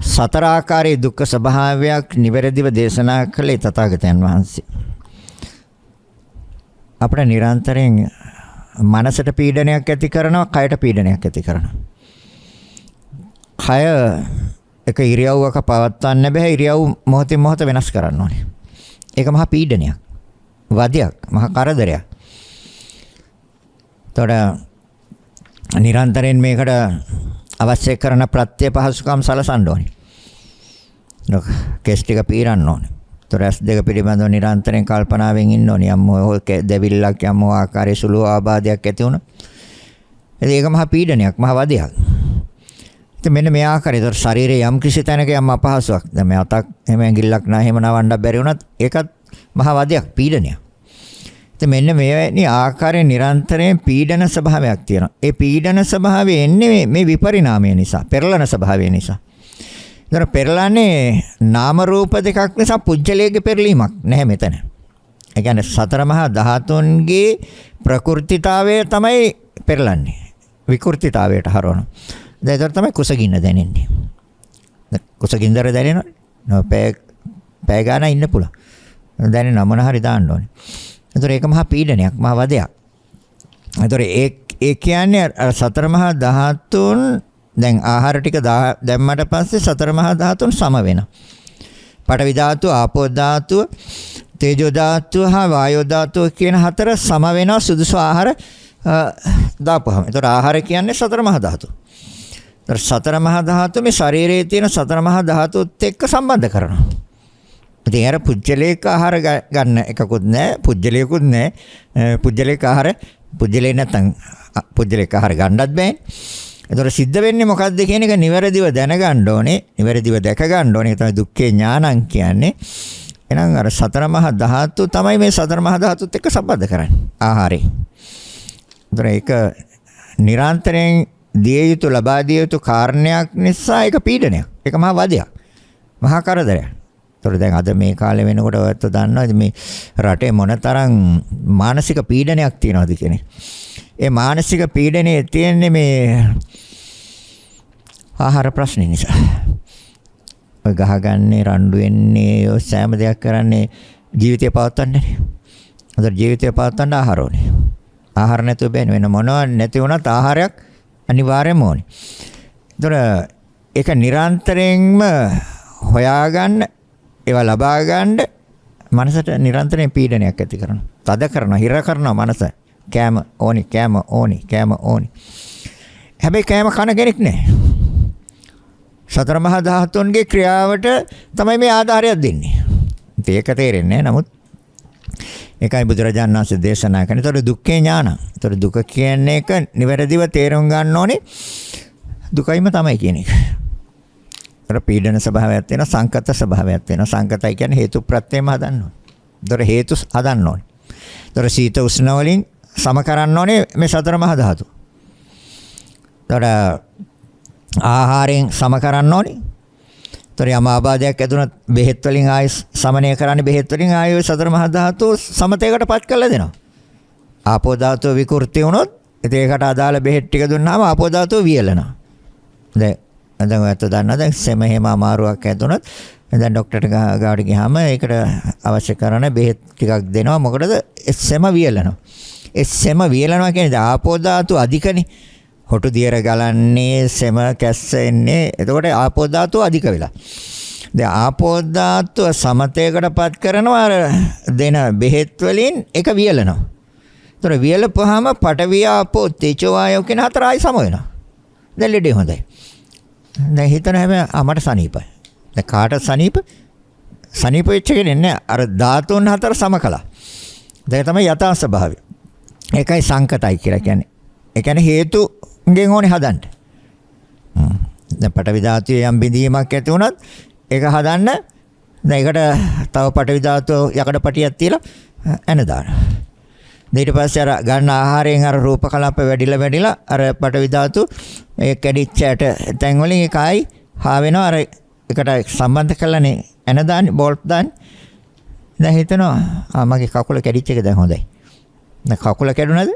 සතර ආකාරයේ දුක්ඛ ස්වභාවයක් නිවැරදිව දේශනා කළේ තථාගතයන් වහන්සේ. අපිට නිරන්තරයෙන් මනසට පීඩනයක් ඇති කරනවා, කයට පීඩනයක් ඇති කරනවා. කය එක ඉරියව්වක පවත්වන්න බෑ. ඉරියව් මොහොතින් මොහොත වෙනස් කරන්න ඕනේ. ඒක මහා පීඩනයක්, වදයක්, මහා කරදරයක්. තොර නිරන්තරයෙන් මේකට අවශ්‍ය කරන ප්‍රත්‍ය පහසුකම් සලසන්න ඕනේ. කෙස් ටික පීරන්න ඕනේ. තොරස් දෙක පිළිබඳව නිරන්තරයෙන් කල්පනාවෙන් ඉන්න ඕනේ. යම් දෙවිල්ලක් යම් ආකාරයේ සුළු ආබාධයක් ඇති වුණා. ඒක මහා පීඩනයක්, මහා වදයක්. ඉතින් මෙන්න මේ ආකාරයට ශරීරයේ යම් කිසි තැනක යම් අපහසුයක්. දැන් මේ අතක් එහෙම ඇඟිල්ලක් නැහැ, එහෙම නවන්න බැරි වුණත් ඒකත් මහා වදයක්, පීඩනයක්. ඉතින් මෙන්න මේ ආකාරයෙන් නිරන්තරයෙන් පීඩන ස්වභාවයක් තියෙනවා. ඒ පීඩන ස්වභාවය එන්නේ මේ විපරිණාමය නිසා, පෙරළන ස්වභාවය නිසා. ඒතර පෙරළන්නේ නාම රූප දෙකක් නිසා පුජ්‍යලයේ පෙරලීමක් නැහැ මෙතන. ඒ කියන්නේ සතර මහා ධාතුන්ගේ ප්‍රකෘතිතාවය තමයි පෙරළන්නේ. විකෘතිතාවයට හරවනවා. දැන් ඒතර තමයි කුසගින්න දැනෙන්නේ. කුසගින්දර දැනෙනවනේ. නෝ පෑ ගන්න ඉන්න පුළුවන්. දැනෙන මොන හරි දාන්න ඕනේ. ඒතර ඒක මහා පීඩනයක්, මහා වදයක්. ඒතර ඒ කියන්නේ සතර මහා ධාතුන් දැන් ආහාර ටික දැම්මට පස්සේ සතර මහා ධාතුන් සම වෙනවා. පඨවි ධාතුව, ආපෝ ධාතුව, තේජෝ ධාතුව හා වායෝ ධාතුව කියන හතර සම වෙනවා සුදුසු ආහාර දාපුවම. ඒතර ආහාර කියන්නේ සතර මහා ධාතු. ඒතර සතර මහා ධාතු මේ ශරීරයේ තියෙන සතර මහා ධාතුත් එක්ක සම්බන්ධ කරනවා. ඉතින් අර පුජ්‍යලේක ආහාර ගන්න එකකුත් නැහැ, පුජ්‍යලේකුත් නැහැ. පුජ්‍යලේක ආහාර පුජ්‍යලේ නැත්නම් පුජ්‍යලේක ආහාර ගන්නත් බෑනේ. ඒතර සිද්ධ වෙන්නේ මොකද්ද කියන එක නිවැරදිව දැනගන්න ඕනේ, නිවැරදිව දැක ගන්න ඕනේ. ඒ තමයි දුක්ඛේ ඥානං කියන්නේ. එහෙනම් අර සතර මහා ධාතු තමයි මේ සතර මහා ධාතුත් එක්ක සම්බන්ධ කරන්නේ ආහාරේ. ඒතර ඒක නිරන්තරයෙන් දිය යුතු, ලබා දිය යුතු කාරණයක් නිසා ඒක පීඩනයක්. ඒක මහා වදයක්, මහා කරදරයක්. ඒතර දැන් අද මේ කාලේ වෙනකොට ඔයත් දන්නවා මේ රටේ මොනතරම් මානසික පීඩනයක් තියෙනවද කියන්නේ. ඒ මානසික පීඩනයේ තියෙන්නේ මේ ආහාර ප්‍රශ්න නිසා. ඔය ගහගන්නේ, රණ්ඩු වෙන්නේ, ඔය සෑම දෙයක් කරන්නේ ජීවිතය පවත්වන්නනේ. අද ජීවිතය පවත්වන්න ආහාර ඕනේ. ආහාර නැතුව බෑනේ. වෙන මොනවා නැති වුණත් ආහාරයක් අනිවාර්යයෙන්ම ඕනේ. ඒතර ඒක නිරන්තරයෙන්ම හොයාගන්න, ඒවා ලබා ගන්න මනසට නිරන්තරයෙන් පීඩනයක් ඇති කරනවා. තද කරනවා, හිර කරනවා මනස. කෑම ඕනි, කෑම ඕනි, කෑම ඕනි. හැබැයි කෑම කන කෙනෙක් නැහැ. සතර මහා ධාතුන්ගේ ක්‍රියාවට තමයි මේ ආධාරයක් දෙන්නේ. ඒක තේරෙන්නේ නැහැ. නමුත් ඒකයි බුදුරජාණන් වහන්සේ දේශනා කරන්නේ. ඒතකොට දුක්ඛේ ඥාන. ඒතකොට දුක කියන්නේ එක නිවැරදිව තේරුම් ගන්න ඕනේ. දුකයිම තමයි කියන එක. ඒතර පීඩන ස්වභාවයක් තියෙනවා, සංකත ස්වභාවයක් තියෙනවා. සංකතයි කියන්නේ හේතු ප්‍රත්‍යයම හදන්න ඕනේ. ඒතර හේතු හදන්න ඕනේ. ඒතර සීත උෂ්ණ වලින් සම කරන්න ඕනේ මේ සතර මහා ධාතු. ඒතර ආහාරයෙන් සම කරන්න ඕනේ. ඒතර යම ආබාධයක් ඇතුණත් බෙහෙත් වලින් ආයෙ සමනය කරන්නේ බෙහෙත් වලින් ආයෙ සතර මහා ධාතු සමතේකටපත් කරලා දෙනවා. ආපෝ ධාතුව විකෘති වුණොත් ඒකට අදාළ බෙහෙත් ටික දුන්නාම ආපෝ ධාතුව වියලනවා. දැන් ඔයත් දන්නා දැන් සෙම හැම අමාරුවක් ඇතුණත් දැන් ડોක්ටර්ට ගාවට ගියාම ඒකට අවශ්‍ය කරන බෙහෙත් ටිකක් දෙනවා. මොකටද? සෙම වියලනවා. සෙම වියලනවා කියන්නේ ආපෝ ධාතු අධිකනේ. හොටු දියර ගලන්නේ සෙම කැස්ස එන්නේ. එතකොට ආපෝ ධාතුව අධික වෙලා. දැන් ආපෝ ධාතුව සමතේකටපත් කරනවා අර දෙන බෙහෙත් වලින් එක වියලනවා. ඒතර වියලපුවාම පඨවි ආපෝ තේජෝ වායෝ කියන හතර ආයි සම වෙනවා. දැන් ලෙඩේ හොඳයි. දැන් හිතන හැම මට සනීපයි. දැන් කාට සනීප? සනීප වෙච්ච කෙනෙක් නෑ. අර ධාතුන් හතර සම කළා. දැන් තමයි යථා ස්වභාවය. ඒකයි සංකතයි කියලා කියන්නේ. ඒ කියන්නේ හේතුගෙන් ඕනේ හදන්න. දැන් පඨවි ධාතුවේ යම් බිඳීමක් ඇති වුණත් ඒක හදන්න දැන් ඒකට තව පඨවි ධාතුව යකඩ පටියක් තියලා එන දානවා. ඊට පස්සේ අර ගන්න ආහාරයෙන් අර රූප කලාප වැඩිලා අර පඨවි ධාතු ඒ කැඩිච්චට තැන් වලින් ඒකයි හා වෙනවා. අර එකට සම්බන්ධ කරලානේ එන දාන්නේ බෝල්ට් දාන්නේ. දැන් හිතනවා මගේ කකුල කැඩිච්ච එක දැන් හොඳයි. දැන් කකුල කැඩුනද?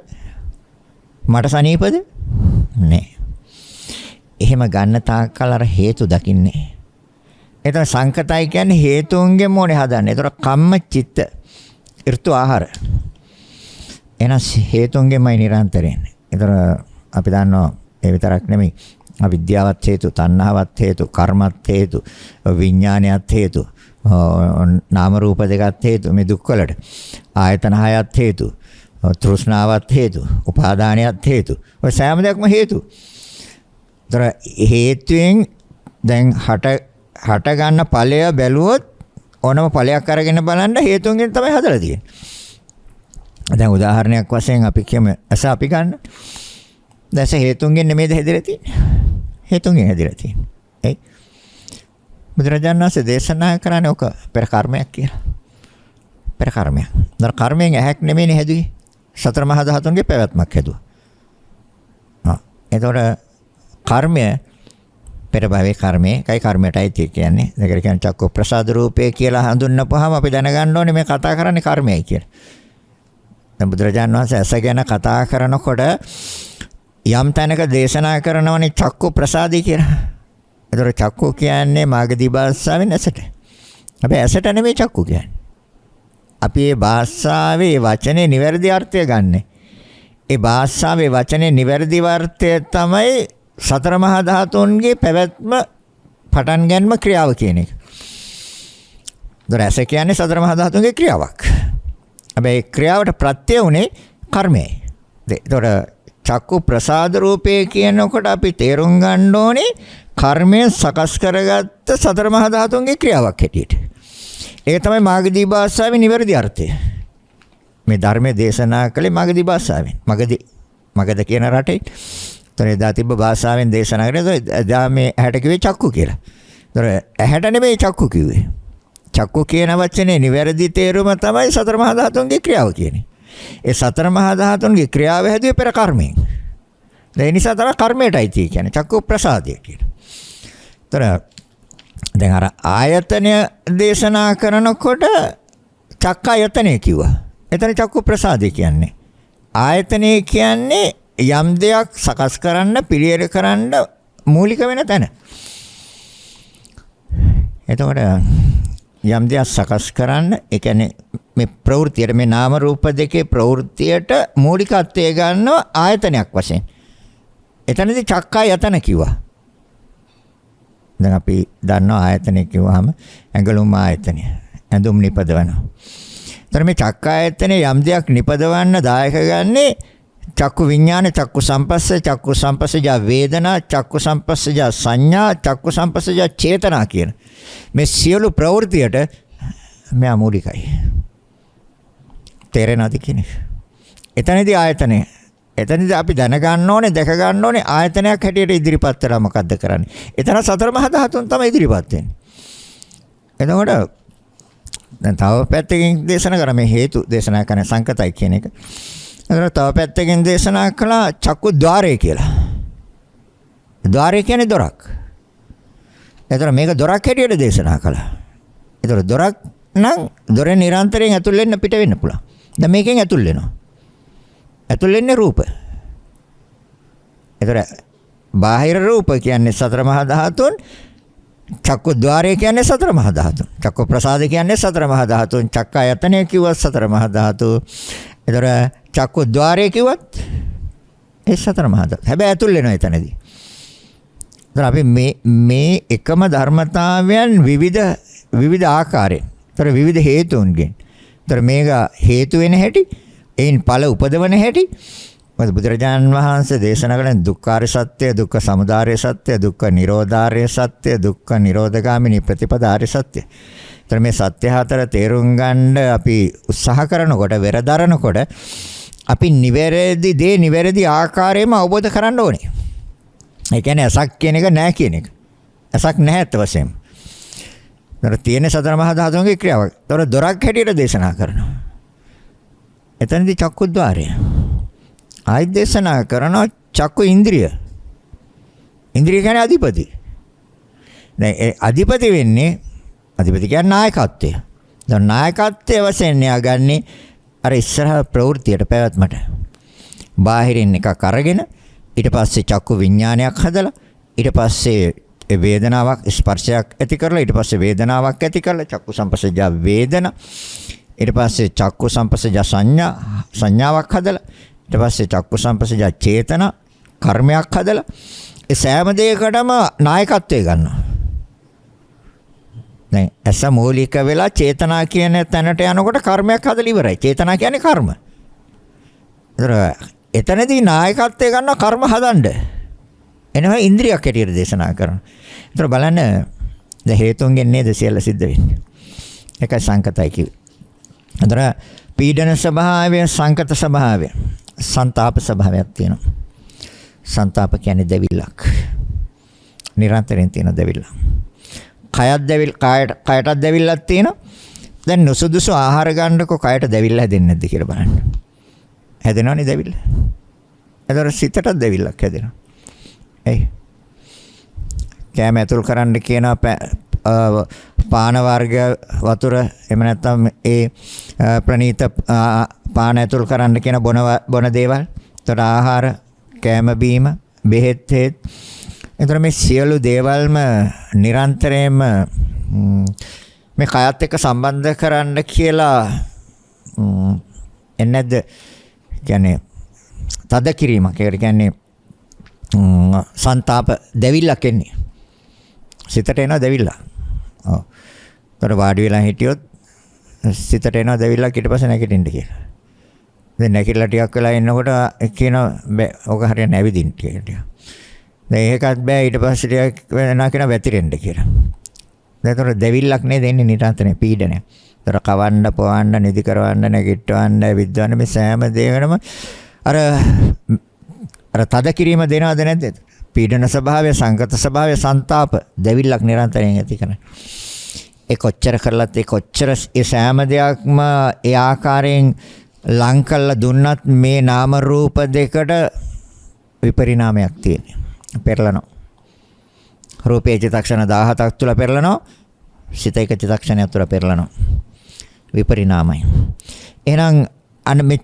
මට සනීපද? නෑ. එහෙම ගන්න තාක්කල් අර හේතු දකින්නේ. ඒතර සංකතයි කියන්නේ හේතුන්ගෙන් මොනේ හදන්නේ. ඒතර කම්ම චිත්ත ඍතු ආහාර. එනස් හේතුන්ගෙන්මයි නිරන්තරයෙන්. ඒතර අපි දන්නවා ඒ විතරක් නෙමෙයි. අවිද්‍යාවත් හේතු, තණ්හාවත් හේතු, කර්මත් හේතු, විඥානයත් හේතු, නාම රූප දෙකත් හේතු මේ දුක් වලට. ආයතන හයත් හේතු, තෘෂ්ණාවත් හේතු, උපාදානයත් හේතු. ඔය සෑම දෙයක්ම හේතු. ඒතර හේතුයෙන් දැන් හට ගන්න ඵලය බැලුවොත් ඕනම ඵලයක් අරගෙන බලන්න හේතුන්ගෙන් තමයි හදලා තියෙන්නේ. දැන් උදාහරණයක් වශයෙන් අපි කියමු ඇස අපි ගන්න. දැන් හේතුන්ගෙන් නෙමෙයිද හැදිලා තියෙන්නේ? හේතුන්ගෙන් හැදිලා තියෙන්නේ. ඒ බුදුරජාණන් වහන්සේ දේශනා කරන්නේ ඔක පෙර කර්මයක් කියලා. පෙර කර්මයක්. දර කර්මයෙන් ඇහැක් නෙමෙයිනේ හැදුවේ. සතර මහා ධාතුන්ගේ පැවැත්මක් හැදුවා. එතකොට කර්මය පෙර භවයේ කර්මය කයි කර්මයටයි කියන්නේ. ඒකට කියන්නේ චක්ක ප්‍රසාද රූපේ කියලා හඳුන්වපුවාම අපි දැනගන්න ඕනේ මේ කතා කරන්නේ කර්මයයි කියලා. දැන් බුදුරජාණන් වහන්සේ ඇස ගැන කතා කරනකොට යම් තැනක දේශනා කරනවනේ චක්කු ප්‍රසාදේ කියලා. ඒතර චක්කු කියන්නේ මාගදී භාෂාවෙන් ඇසට. හැබැයි ඇසට නෙමෙයි චක්කු කියන්නේ. අපි මේ භාෂාවේ වචනේ නිවැරදි අර්ථය ගන්නෙ. ඒ භාෂාවේ වචනේ නිවැරදි අර්ථය තමයි සතර මහා ධාතුන්ගේ පැවැත්ම පටන් ගන්නම ක්‍රියාව කියන එක. ඒතර ඇස කියන්නේ සතර මහා ධාතුන්ගේ ක්‍රියාවක්. හැබැයි ක්‍රියාවට ප්‍රත්‍ය උනේ කර්මයයි. ඒතර චක්කු ප්‍රසාද රූපේ කියනකොට අපි තේරුම් ගන්න ඕනේ කර්මයෙන් සකස් කරගත්ත සතර මහා ධාතුන්ගේ ක්‍රියාවක් හැටියට. ඒක තමයි මාගදී භාෂාවේ නිවැරදි අර්ථය. මේ ධර්මයේ දේශනා කළේ මාගදී භාෂාවෙන්. මගධ කියන රටේ. ඒතර එදා තිබ්බ භාෂාවෙන් දේශනා කරේ. එදා මේ ඇහැට කිව්වේ චක්කු කියලා. ඒතර ඇහැට නෙමෙයි චක්කු කිව්වේ. චක්කු කියන වචනේ නිවැරදි තේරුම තමයි සතර මහා ධාතුන්ගේ ක්‍රියාව කියන්නේ. ඒ සතර මහා ධාතුන්ගේ ක්‍රියාව හැදුවේ පෙර කර්මයෙන්. ඒ නිසා තමයි කර්මයටයි කියන්නේ චක්කු ප්‍රසාදය කියන්නේ. ඒතර දැන් අර ආයතනය දේශනා කරනකොට චක්කායතනය කිව්වා. එතන චක්කු ප්‍රසාදය කියන්නේ. ආයතනය කියන්නේ යම් දෙයක් සකස් කරන්න, පිළියෙල කරන්න මූලික වෙන තැන. එතකොට යම් දෙයක් සකස් කරන්න, ඒ කියන්නේ මේ ප්‍රවෘත්තියට මේ නාම රූප දෙකේ ප්‍රවෘත්තියට මූලිකත්වය ගන්නව ආයතනයක් වශයෙන්. එතනදී චක්කායතන කිව්වා. දැන් අපි දන්නවා ආයතනය කිව්වහම ඇඟලුම් ආයතනය. ඇඳුම් නිපදවනවා. ඒතර මේ චක්කායතනේ යම් දෙයක් නිපදවන්න දායක ගන්නේ චක්කු විඥාන, චක්කු සම්පස්ස, චක්කු සම්පස්සජා වේදනා, චක්කු සම්පස්සජා සංඥා, චක්කු සම්පස්සජා චේතනා කියන. මේ සියලු ප්‍රවෘත්තියට මෙයා මූලිකයි. තේරෙනවද කියන්නේ? එතනදී ආයතනය. එතනදී අපි දැනගන්න ඕනේ, දැක ගන්න ඕනේ ආයතනයක් හැටියට ඉදිරිපත් වෙලා මොකද්ද කරන්නේ. එතන සතර මහා ධාතුන් තමයි ඉදිරිපත් වෙන්නේ. එතකොට දැන් තව පැත්තකින් දේශනා කරා මේ හේතු දේශනා කරන සංකතයි කියන එක. එතකොට තව පැත්තකින් දේශනා කළා චක්කු ద్వාරය කියලා. ద్వාරය කියන්නේ දොරක්. එතකොට මේක දොරක් හැටියට දේශනා කළා. එතකොට දොරක් නම් දොරෙන් නිරන්තරයෙන් ඇතුල් වෙන්න පිට වෙන්න පුළුවන්. දැන් මේකෙන් ඇතුල් වෙනවා. ඇතුල් වෙන්නේ රූප. එතකොට බාහිර රූප කියන්නේ සතර මහා ධාතුන්. චක්කු ద్వාරය කියන්නේ සතර මහා ධාතුන්. චක්කු ප්‍රසාද කියන්නේ සතර මහා ධාතුන්. චක්ක ආයතනය කිව්වත් සතර මහා ධාතු. එතකොට චක්කු ద్వාරය කිව්වත් ඒ සතර මහා ධාතු. හැබැයි ඇතුල් වෙනවා එතනදී. එතකොට අපි මේ එකම ධර්මතාවයන් විවිධ ආකාරයෙන්. එතකොට විවිධ හේතුන්ගෙන්. එතකොට මේක හේතු වෙන හැටි, ඒන් ඵල උපදවන හැටි. මොකද බුදුරජාණන් වහන්සේ දේශනා කළේ දුක්ඛාර සත්‍ය, දුක්ඛ සමුදාය සත්‍ය, දුක්ඛ නිරෝධාර්ය සත්‍ය, දුක්ඛ නිරෝධගාමිනී ප්‍රතිපදාර්ය සත්‍ය. එතකොට මේ සත්‍ය හතර තේරුම් ගන්න අපි උත්සාහ කරනකොට, වෙරදරනකොට අපි නිවැරදි ආකාරයෙන්ම අවබෝධ කරන්න ඕනේ. ඒ කියන්නේ අසක් කියන එක නෑ කියන එක. අසක් නැහැ අත වශයෙන්. ඒතර තියෙන සතර මහා ධාතුන්ගේ ක්‍රියාවක්. ඒතර දොරක් හැටියට දේශනා කරනවා. එතනදී චක්කුද්්වාරය. ආයි දේශනා කරනවා චක්කු ඉන්ද්‍රිය. ඉන්ද්‍රිය කියන්නේ අධිපති. දැන් ඒ අධිපති වෙන්නේ අධිපති කියන්නේ නායකත්වය. දැන් නායකත්වයේ වශයෙන් යාගන්නේ අර ඉස්සරහ ප්‍රවෘත්තියට පැවැත්මට. බාහිරින් එකක් අරගෙන ඊට පස්සේ චක්කු විඥානයක් හදලා ඊට පස්සේ වේදනාවක් ස්පර්ශයක් ඇති කරලා ඊට පස්සේ වේදනාවක් ඇති කරලා චක්කු සම්පස්සජා වේදනා ඊට පස්සේ චක්කු සම්පස්සජා සංඥාවක් හදලා ඊට පස්සේ චක්කු සම්පස්සජා චේතන කර්මයක් හදලා ඒ සෑම දෙයකටම නායකත්වය ගන්නවා. දැන් අස මූලික වෙලා චේතනා කියන තැනට යනකොට කර්මයක් හදලා ඉවරයි. චේතනා කියන්නේ කර්ම. එතනදී නායකත්වය ගන්න කර්ම හදන්න. එනවා ඉන්ද්‍රියක් හැටියට දේශනා කරනවා. ඒතර බලන්න දැන් හේතුන්ගෙන් නේද සියල්ල සිද්ධ වෙන්නේ. ඒකයි සංකතයි කිව්වේ. ඒතර පීඩන ස්වභාවය, සංකත ස්වභාවය, සංతాප ස්වභාවයක් තියෙනවා. සංతాප කියන්නේ දෙවිලක්. නිරන්තරයෙන් තියෙන දෙවිලක්. කයටත් දෙවිලක් තියෙනවා. දැන් නුසුදුසු ආහාර ගන්නකො කයට දෙවිල්ල හැදෙන්නේ නැද්ද කියලා බලන්න. හැදෙනවනේ දෙවිල්ල. ඒතර සිතටත් දෙවිල්ලක් හැදෙනවා. එයි. කැම ඇතුල් කරන්න කියන පාන වර්ග වතුර එහෙම නැත්නම් ඒ ප්‍රණීත පාන ඇතුල් කරන්න කියන බොන දේවල්. ඒතර ආහාර, කැම බීම, බෙහෙත් හේත්. ඒතර මේ සියලු දේවල්ම නිරන්තරයෙන්ම මේ කයත් එක්ක සම්බන්ධ කරන්න කියලා එන්නේ නැද්ද? කියන්නේ තද කිරීමක්. ඒකට කියන්නේ සංతాප දෙවිල්ලක් එන්නේ. සිතට එනවා දෙවිල්ල. ඔව්. ඒතර වාඩි වෙලා හිටියොත් සිතට එනවා දෙවිල්ලක් ඊට පස්සේ නැගිටින්න කියලා. දැන් නැගිටලා ටිකක් වෙලා ඉන්නකොට කියන ඔක හරියට නැවිදින්න කියලා. දැන් ඒකත් බෑ ඊට පස්සේ ටිකක් වෙනා කියන වැතිරෙන්න කියලා. දැන් ඒතර දෙවිල්ලක් නේ දෙන්නේ නිරන්තරයෙන් පීඩනය. ඒතර කවන්න, පොවන්න, නිදි කරවන්න, නැගිටවන්න, විද්වන්න මේ සෑම දෙයකම අර තද කිරීම දෙනවද නැද්ද? පීඩන ස්වභාවය, සංකත ස්වභාවය, සංతాප දෙවිල්ලක් නිරන්තරයෙන් ඇති කරන. ඒ කොච්චර කරලත් ඒ කොච්චර ඒ සෑම දෙයක්ම ඒ ආකාරයෙන් ලං කළා දුන්නත් මේ නාම රූප දෙකට විපරිණාමයක් තියෙනවා. පෙරලනවා. රූපේ චිත්තක්ෂණ 17ක් තුල පෙරලනවා. සිත එක චිත්තක්ෂණයක් තුල පෙරලනවා. විපරිණාමයි. එහෙනම් අන්න මේ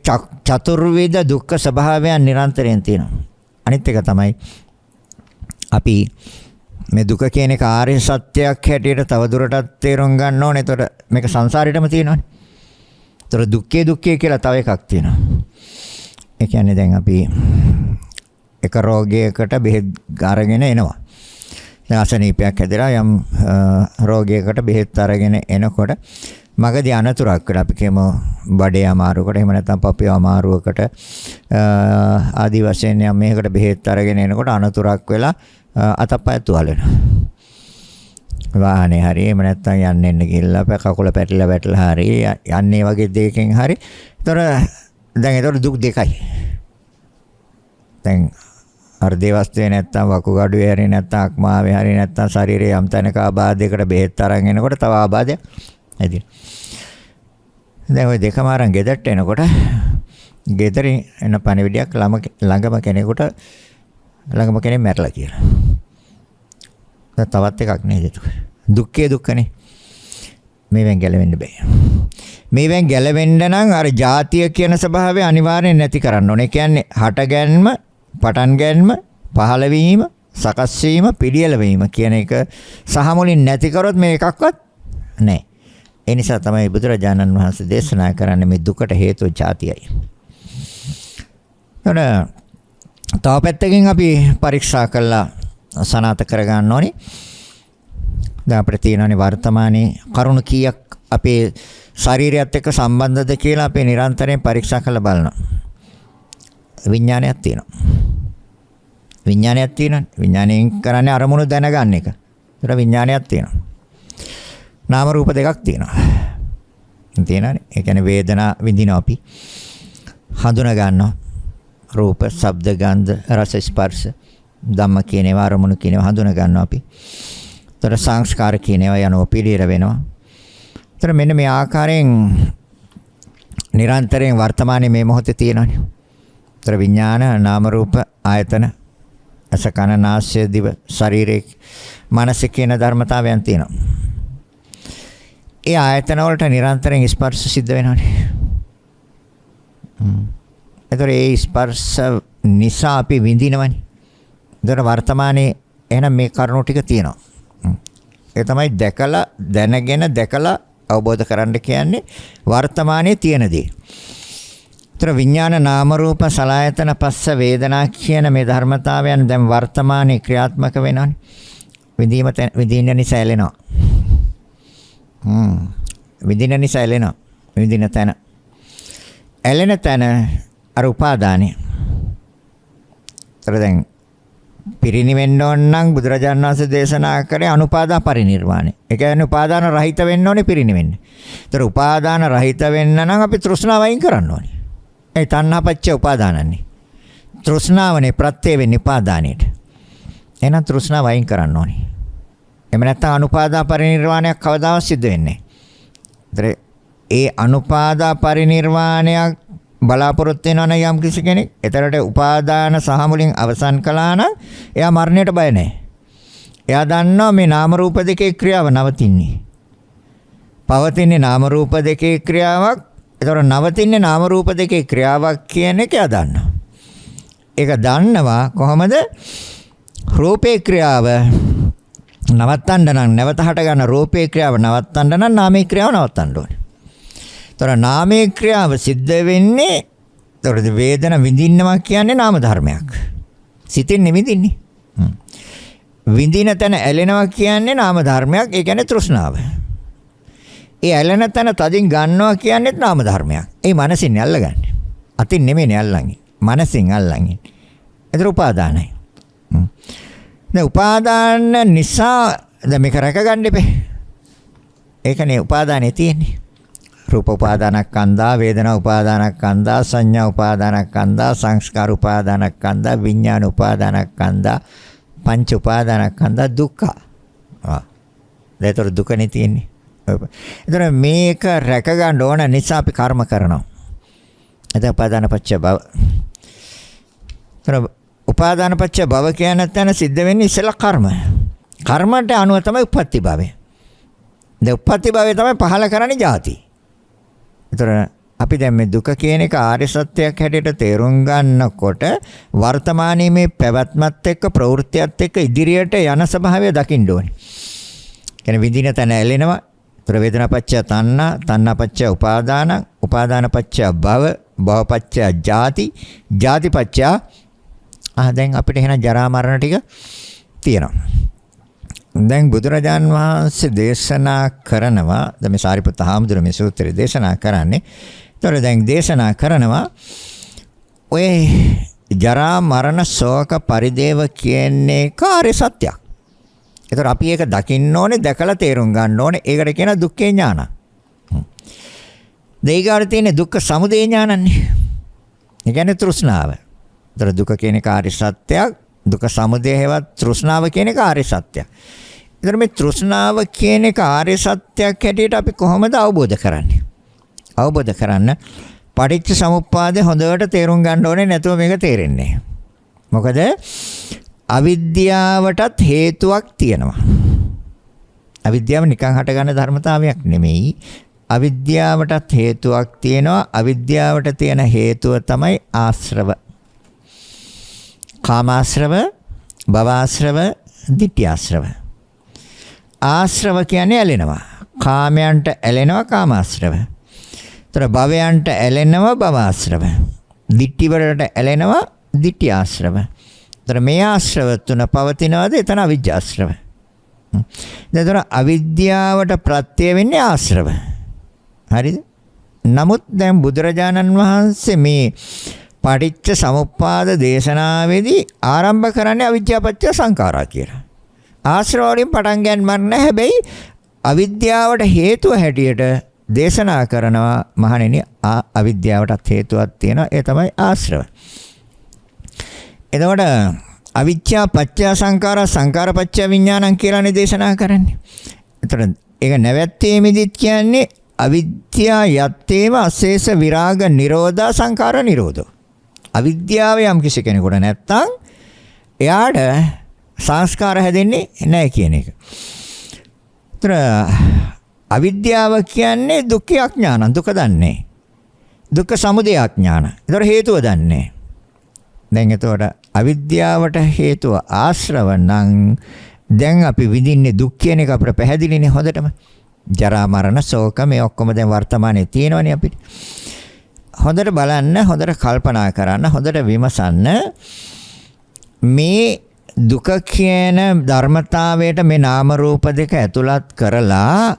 චතුර්විධ දුක්ඛ ස්වභාවයන් නිරන්තරයෙන් තියෙනවා. අනිත් එක තමයි අපි මේ දුක කියන එක ආර්ය සත්‍යයක් හැටියට තවදුරටත් තේරුම් ගන්න ඕනේ. ඒතකොට මේක සංසාරෙටම තියෙනවානේ. ඒතකොට දුක්ඛේ කියලා තව එකක් තියෙනවා. ඒ කියන්නේ දැන් අපි එක රෝගයකට බෙහෙත් අරගෙන එනවා. දැන් අසනීපයක් හැදලා යම් රෝගයකට බෙහෙත් අරගෙන එනකොට මගදී අනතුරක් වෙලා අපි කියමු බඩේ අමාරුවකට එහෙම නැත්නම් පපුවේ අමාරුවකට ආදි වශයෙන් යම් මේකට බෙහෙත් අරගෙන එනකොට අනතුරක් වෙලා අතපය තුවාල වෙනවා. වාහනේ හරි එහෙම නැත්නම් යන්න එන්න ගිහිල්ලා කකුල පැටලලා හරි යන්නේ වගේ දෙයකින් හරි. ඒතර දුක් දෙකයි. දැන් අර දේවස්තේ නැත්තම් වකුගඩුවේ හරි නැත්තම් අක්මාවේ හරි නැත්තම් ශරීරයේ යම් තැනක ආබාධයකට බෙහෙත් අරන් එනකොට තව ආබාධයක් ඇති. දැන් ওই දෙකම අරන් ගෙදරට එනකොට ගෙදරින් එන පණිවිඩයක් ළඟම කෙනෙක් මැරලා කියලා. තවත් එකක් නේද ඒක. දුක්ඛේ දුක්ඛනේ. මේවෙන් ගැලවෙන්න බෑ. මේවෙන් ගැලවෙන්න නම් අර ජාතිය කියන ස්වභාවය අනිවාර්යෙන් නැති කරන්න ඕනේ. ඒ කියන්නේ හටගැන්ම, පටන් ගැනීම, පහළ වීම, සකස් වීම, පිළියෙල වීම කියන එක සහ මුලින් නැති කරොත් මේ එකක්වත් නැහැ. ඒ නිසා තමයි බුදුරජාණන් වහන්සේ දේශනා කරන්නේ මේ දුකට හේතුව ජාතියයි. තව පැත්තකින් අපි පරීක්ෂා කළා සනාත කරගන්න ඕනේ. දැන් අපිට තියෙනනේ වර්තමානයේ කරුණු කීයක් අපේ ශරීරයත් එක්ක සම්බන්ධද කියලා අපි නිරන්තරයෙන් පරීක්ෂා කරලා බලනවා. විඥානයක් තියෙනවා. විඥානයක් තියෙනවා. විඥාණයෙන් කරන්නේ අරමුණු දැනගන්න එක. ඒතර විඥානයක් තියෙනවා. නාම රූප දෙකක් තියෙනවා. තියෙනනේ. ඒ කියන්නේ වේදනා විඳිනවා අපි. හඳුනා ගන්නවා. රූප, ශබ්ද, ගන්ධ, රස, ස්පර්ශ, ධම්ම කියන ඒවා අරමුණු කියන ඒවා හඳුනා ගන්නවා අපි. ඒතර සංස්කාර කියන ඒවා යනවා පිළිර වෙනවා. ඒතර මෙන්න මේ ආකාරයෙන් නිරන්තරයෙන් වර්තමානයේ මේ මොහොතේ තියෙනවානේ. ඒතර විඥාන, නාම රූප, ආයතන, අස කන නාසය දිව ශරීරයේ මනස කියන ධර්මතාවයන් තියෙනවා. ඒ ආයතන වලට නිරන්තරයෙන් ස්පර්ශ සිද්ධ වෙනවානේ. ඒතර ඒ ස්පර්ශ නිසා අපි විඳිනවනේ. ඒතර වර්තමානයේ එහෙනම් මේ කරුණු ටික තියෙනවා. ඒ තමයි දැකලා අවබෝධ කරගන්න කියන්නේ වර්තමානයේ තියෙන දේ. ඒතර විඥාන නාම රූප සලආයතන පස්ස වේදනා කියන මේ ධර්මතාවයන් දැන් වර්තමානයේ ක්‍රියාත්මක වෙනවානේ. විඳින්න නිසා ඇලෙනවා. විඳින්න නිසා ඇලෙනවා. විඳින තැන. ඇලෙන තැන අර උපාදානෙ. ඒතර දැන් පිරිනිවෙන්න ඕන නම් බුදුරජාණන් වහන්සේ දේශනා කරේ අනුපාදා පරිනිර්වාණය. ඒ කියන්නේ උපාදාන රහිත වෙන්න ඕනේ පිරිනිවෙන්න. ඒතර උපාදාන රහිත වෙන්න නම් අපි තෘෂ්ණාව අයින් කරන්න ඕනේ. ඒ තණ්හාපච්චය උපාදානන්නේ. තෘෂ්ණාවනේ ප්‍රත්‍ය වෙන්නේ උපාදානයට. එහෙනම් තෘෂ්ණාව අයින් කරන්න ඕනේ. එහෙම නැත්නම් අනුපාදා පරිනිර්වාණයක් කවදාවත් සිද්ධ වෙන්නේ නැහැ. ඒ අනුපාදා පරිනිර්වාණයක් බලාපොරොත්තු වෙනවා නම් යම් කිසි කෙනෙක් එතරට උපාදාන සහ මුලින් අවසන් කළා නම් එයා මරණයට බය නැහැ. එයා දන්නවා මේ නාම රූප දෙකේ ක්‍රියාව නවතින්නේ. පවතින්නේ නාම රූප දෙකේ ක්‍රියාවක්. ඒතර නවතින්නේ නාම රූප දෙකේ ක්‍රියාවක් කියන එක එයා දන්නවා. ඒක දන්නවා කොහොමද? රූපේ ක්‍රියාව නවත්තන්න නම් නැවත හට ගන්න රූපේ ක්‍රියාව නවත්තන්න නම් නාමේ ක්‍රියාව නවත්තන්න ඕනේ. තොර නාමයේ ක්‍රියාව සිද්ධ වෙන්නේ තොර වේදන විඳින්නවා කියන්නේ නාම ධර්මයක්. සිතින් නෙවිදින්නේ. විඳින තැන ඇලෙනවා කියන්නේ නාම ධර්මයක්. ඒ කියන්නේ තෘෂ්ණාව. ඒ ඇලෙන තැන තදින් ගන්නවා කියන්නේත් නාම ධර්මයක්. ඒ මනසින් අල්ලගන්නේ. අතින් නෙමෙයි අල්ලන්නේ. මනසින් අල්ලන්නේ. ඒතර උපාදානයි. දැන් උපාදාන නිසා දැන් මේක රැක ගන්න එපේ. ඒකනේ උපාදානේ තියෙන්නේ. රූප උපාදානස්කන්ධා, වේදනා උපාදානස්කන්ධා, සංඥා උපාදානස්කන්ධා, සංස්කාර උපාදානස්කන්ධා, විඥාන උපාදානස්කන්ධා, පංච උපාදානස්කන්ධා දුක්ඛ. ඒතර දුකනේ තියෙන්නේ. ඒතර මේක රැක ගන්න ඕන නිසා අපි කර්ම කරනවා. එතන උපාදානපච්ච භව. ඒතර උපාදානපච්ච භව කියන තැන සිද්ධ වෙන්නේ ඉස්සෙල්ලා කර්ම. කර්මයට අනුව තමයි උප්පත්ති භවය. දැන් උප්පත්ති භවය තමයි පහල කරන්නේ ජාති. ඒතර අපි දැන් මේ දුක කියන එක ආර්ය සත්‍යයක් හැටියට තේරුම් ගන්නකොට වර්තමානයේ මේ පැවැත්මත් එක්ක ප්‍රවෘත්තියත් එක්ක ඉදිරියට යන ස්වභාවය දකින්න ඕනේ. කියන්නේ විඳින තැන ඇලෙනවා. ඒතර වේදනාපච්චය තණ්හා, තණ්හාපච්චය උපාදාන, උපාදානපච්චය භව, භවපච්චය ජාති, ජාතිපච්චය දැන් අපිට එහෙනම් ජරා මරණ ටික තියෙනවා. දැන් බුදුරජාන් වහන්සේ දේශනා කරනවා දැන් මේ සාරිපුත්ත හාමුදුරුවෝ මේ සූත්‍රය දේශනා කරන්නේ. ඒතර දැන් දේශනා කරනවා ඔය ජරා මරණ ශෝක පරිදේව කියන්නේ කාර්ය සත්‍යයක්. ඒතර අපි ඒක දකින්න ඕනේ, දැකලා තේරුම් ගන්න ඕනේ. ඒකට කියන දුක්ඛේ ඥාන. දෙයිගාට තියෙන දුක්ඛ සමුදය ඥානන්නේ. ඒ කියන්නේ තෘෂ්ණාව. ඒතර දුක කියන කාර්ය සත්‍යයක්, දුක්ඛ සමුදය හේවත් තෘෂ්ණාව කියන කාර්ය සත්‍යයක්. ඒතර මේ තෘෂ්ණාව කියන කාර්ය සත්‍යයක් හැටියට අපි කොහොමද අවබෝධ කරන්නේ? අවබෝධ කරන්න පටිච්ච සමුප්පාදේ හොඳට තේරුම් ගන්න ඕනේ, නැතුව මේක තේරෙන්නේ නැහැ. මොකද අවිද්‍යාවටත් හේතුවක් තියෙනවා. අවිද්‍යාව නිකන් හටගන්න ධර්මතාවයක් නෙමෙයි. අවිද්‍යාවටත් හේතුවක් තියෙනවා. අවිද්‍යාවට තියෙන හේතුව තමයි ආශ්‍රව. කාමාශ්‍රව, භවආශ්‍රව, ditthිආශ්‍රව. ආශ්‍රව කියන්නේ ඇලෙනවා. කාමයන්ට ඇලෙනවා කාමාශ්‍රව. ତර භවයන්ට ඇලෙනවා භවආශ්‍රව. ditthි වලට ඇලෙනවා ditthිආශ්‍රව. තර මේ ආශ්‍රව තුන පවතිනවාද? එතන අවිජ්ජාශ්‍රව. දැන් අවිද්‍යාවට ප්‍රත්‍ය වෙන්නේ ආශ්‍රව. හරිද? නමුත් දැන් බුදුරජාණන් වහන්සේ මේ පටිච්ච සමුප්පාද දේශනාවේදී ආරම්භ කරන්නේ අවිද්‍යාපච්චය සංඛාරා කියලා. ආශ්‍රව වලින් පටන් ගන්න හැබැයි අවිද්‍යාවට හේතුව හැටියට දේශනා කරනවා මහණෙනි, අවිද්‍යාවටත් හේතුවක් තියෙනවා. ඒ තමයි ආශ්‍රව. එතකොට අවිච්ඡා පච්චය සංඛාරා, සංඛාර පච්චය විඥානං කියලානේ දේශනා කරන්නේ. එතකොට ඒක නැවැත්වීමෙදිත් කියන්නේ අවිද්‍යා යත්තේව අශේෂ විරාග නිරෝධා සංඛාර නිරෝධෝ. අවිද්‍යාව යම් කිසි කෙනෙකුට නැත්තම් එයාට සංස්කාර හැදෙන්නේ නැහැ කියන එක. ඒතර අවිද්‍යාව කියන්නේ දුක්ඛ අඥාන, දුක දන්නේ. දුක්ඛ සමුදය අඥාන. ඒතර හේතුව දන්නේ. දැන් එතකොට අවිද්‍යාවට හේතුව ආශ්‍රව නම් දැන් අපි විඳින්නේ දුක් කියන එක අපිට පැහැදිලිනේ හොඳටම. ජරා මරණ ශෝක මේ ඔක්කොම දැන් වර්තමානයේ තියෙනවනේ අපිට. හොඳට බලන්න, හොඳට කල්පනා කරන්න, හොඳට විමසන්න. මේ දුක කියන ධර්මතාවයට මේ නාම රූප දෙක ඇතුළත් කරලා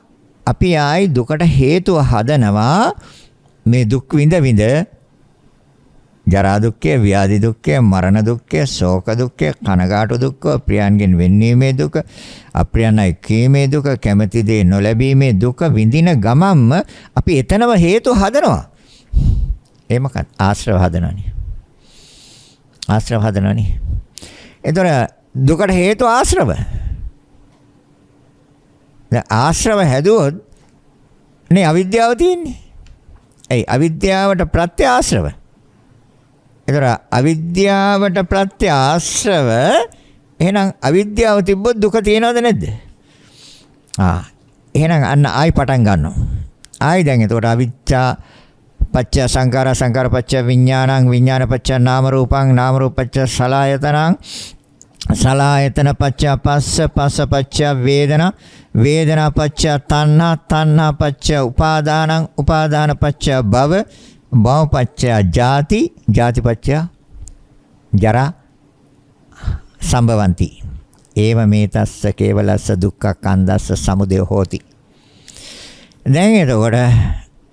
අපි ආයි දුකට හේතුව හදනවා. මේ දුක් විඳ විඳ ජරා දුක්ඛය, ව්‍යාධි දුක්ඛය, මරණ දුක්ඛය, ශෝක දුක්ඛය, කනගාටු දුක්ඛ, ප්‍රියයන්ගෙන් වෙන්වීමේ දුක, අප්‍රියයන් එක්වීමේ දුක, කැමැති දේ නොලැබීමේ දුක විඳින ගමන්ම අපි එතනම හේතු හදනවා. ඒ මොකක්ද? ආශ්‍රව හදනවනේ. ආශ්‍රව හදනවනේ. ඒතර දුකට හේතු ආශ්‍රව. දැන් ආශ්‍රව හැදුවොත් නේ අවිද්‍යාව තියෙන්නේ. ඒ අවිද්‍යාවට ප්‍රත්‍ය ආශ්‍රව. ඒතර අවිද්‍යාවට ප්‍රත්‍ය ආශ්‍රව. එහෙනම් අවිද්‍යාව තිබ්බොත් දුක තියෙනවද නැද්ද? එහෙනම් අන්න ආයි පටන් ගන්නවා. ආයි දැන් එතකොට අවිච්ඡා පච්චය සංඛාරා, සංඛාර පච්චය විඥානං, විඥාන පච්චය නාම රූපං, නාම රූප පච්චය සලආයතනං, සලආයතන පච්චය පස්ස, පස්ස පච්චය වේදනා, වේදනා පච්චය තණ්හා, තණ්හා පච්චය උපාදානං, උපාදාන පච්චය භව, භව පච්චය ජාති, ජාති පච්චය ජරා සම්භවಂತಿ. ඒව මේතස්ස කේවලස්ස දුක්ඛ කන්දස්ස සමුදය හෝති. දැන් එතකොට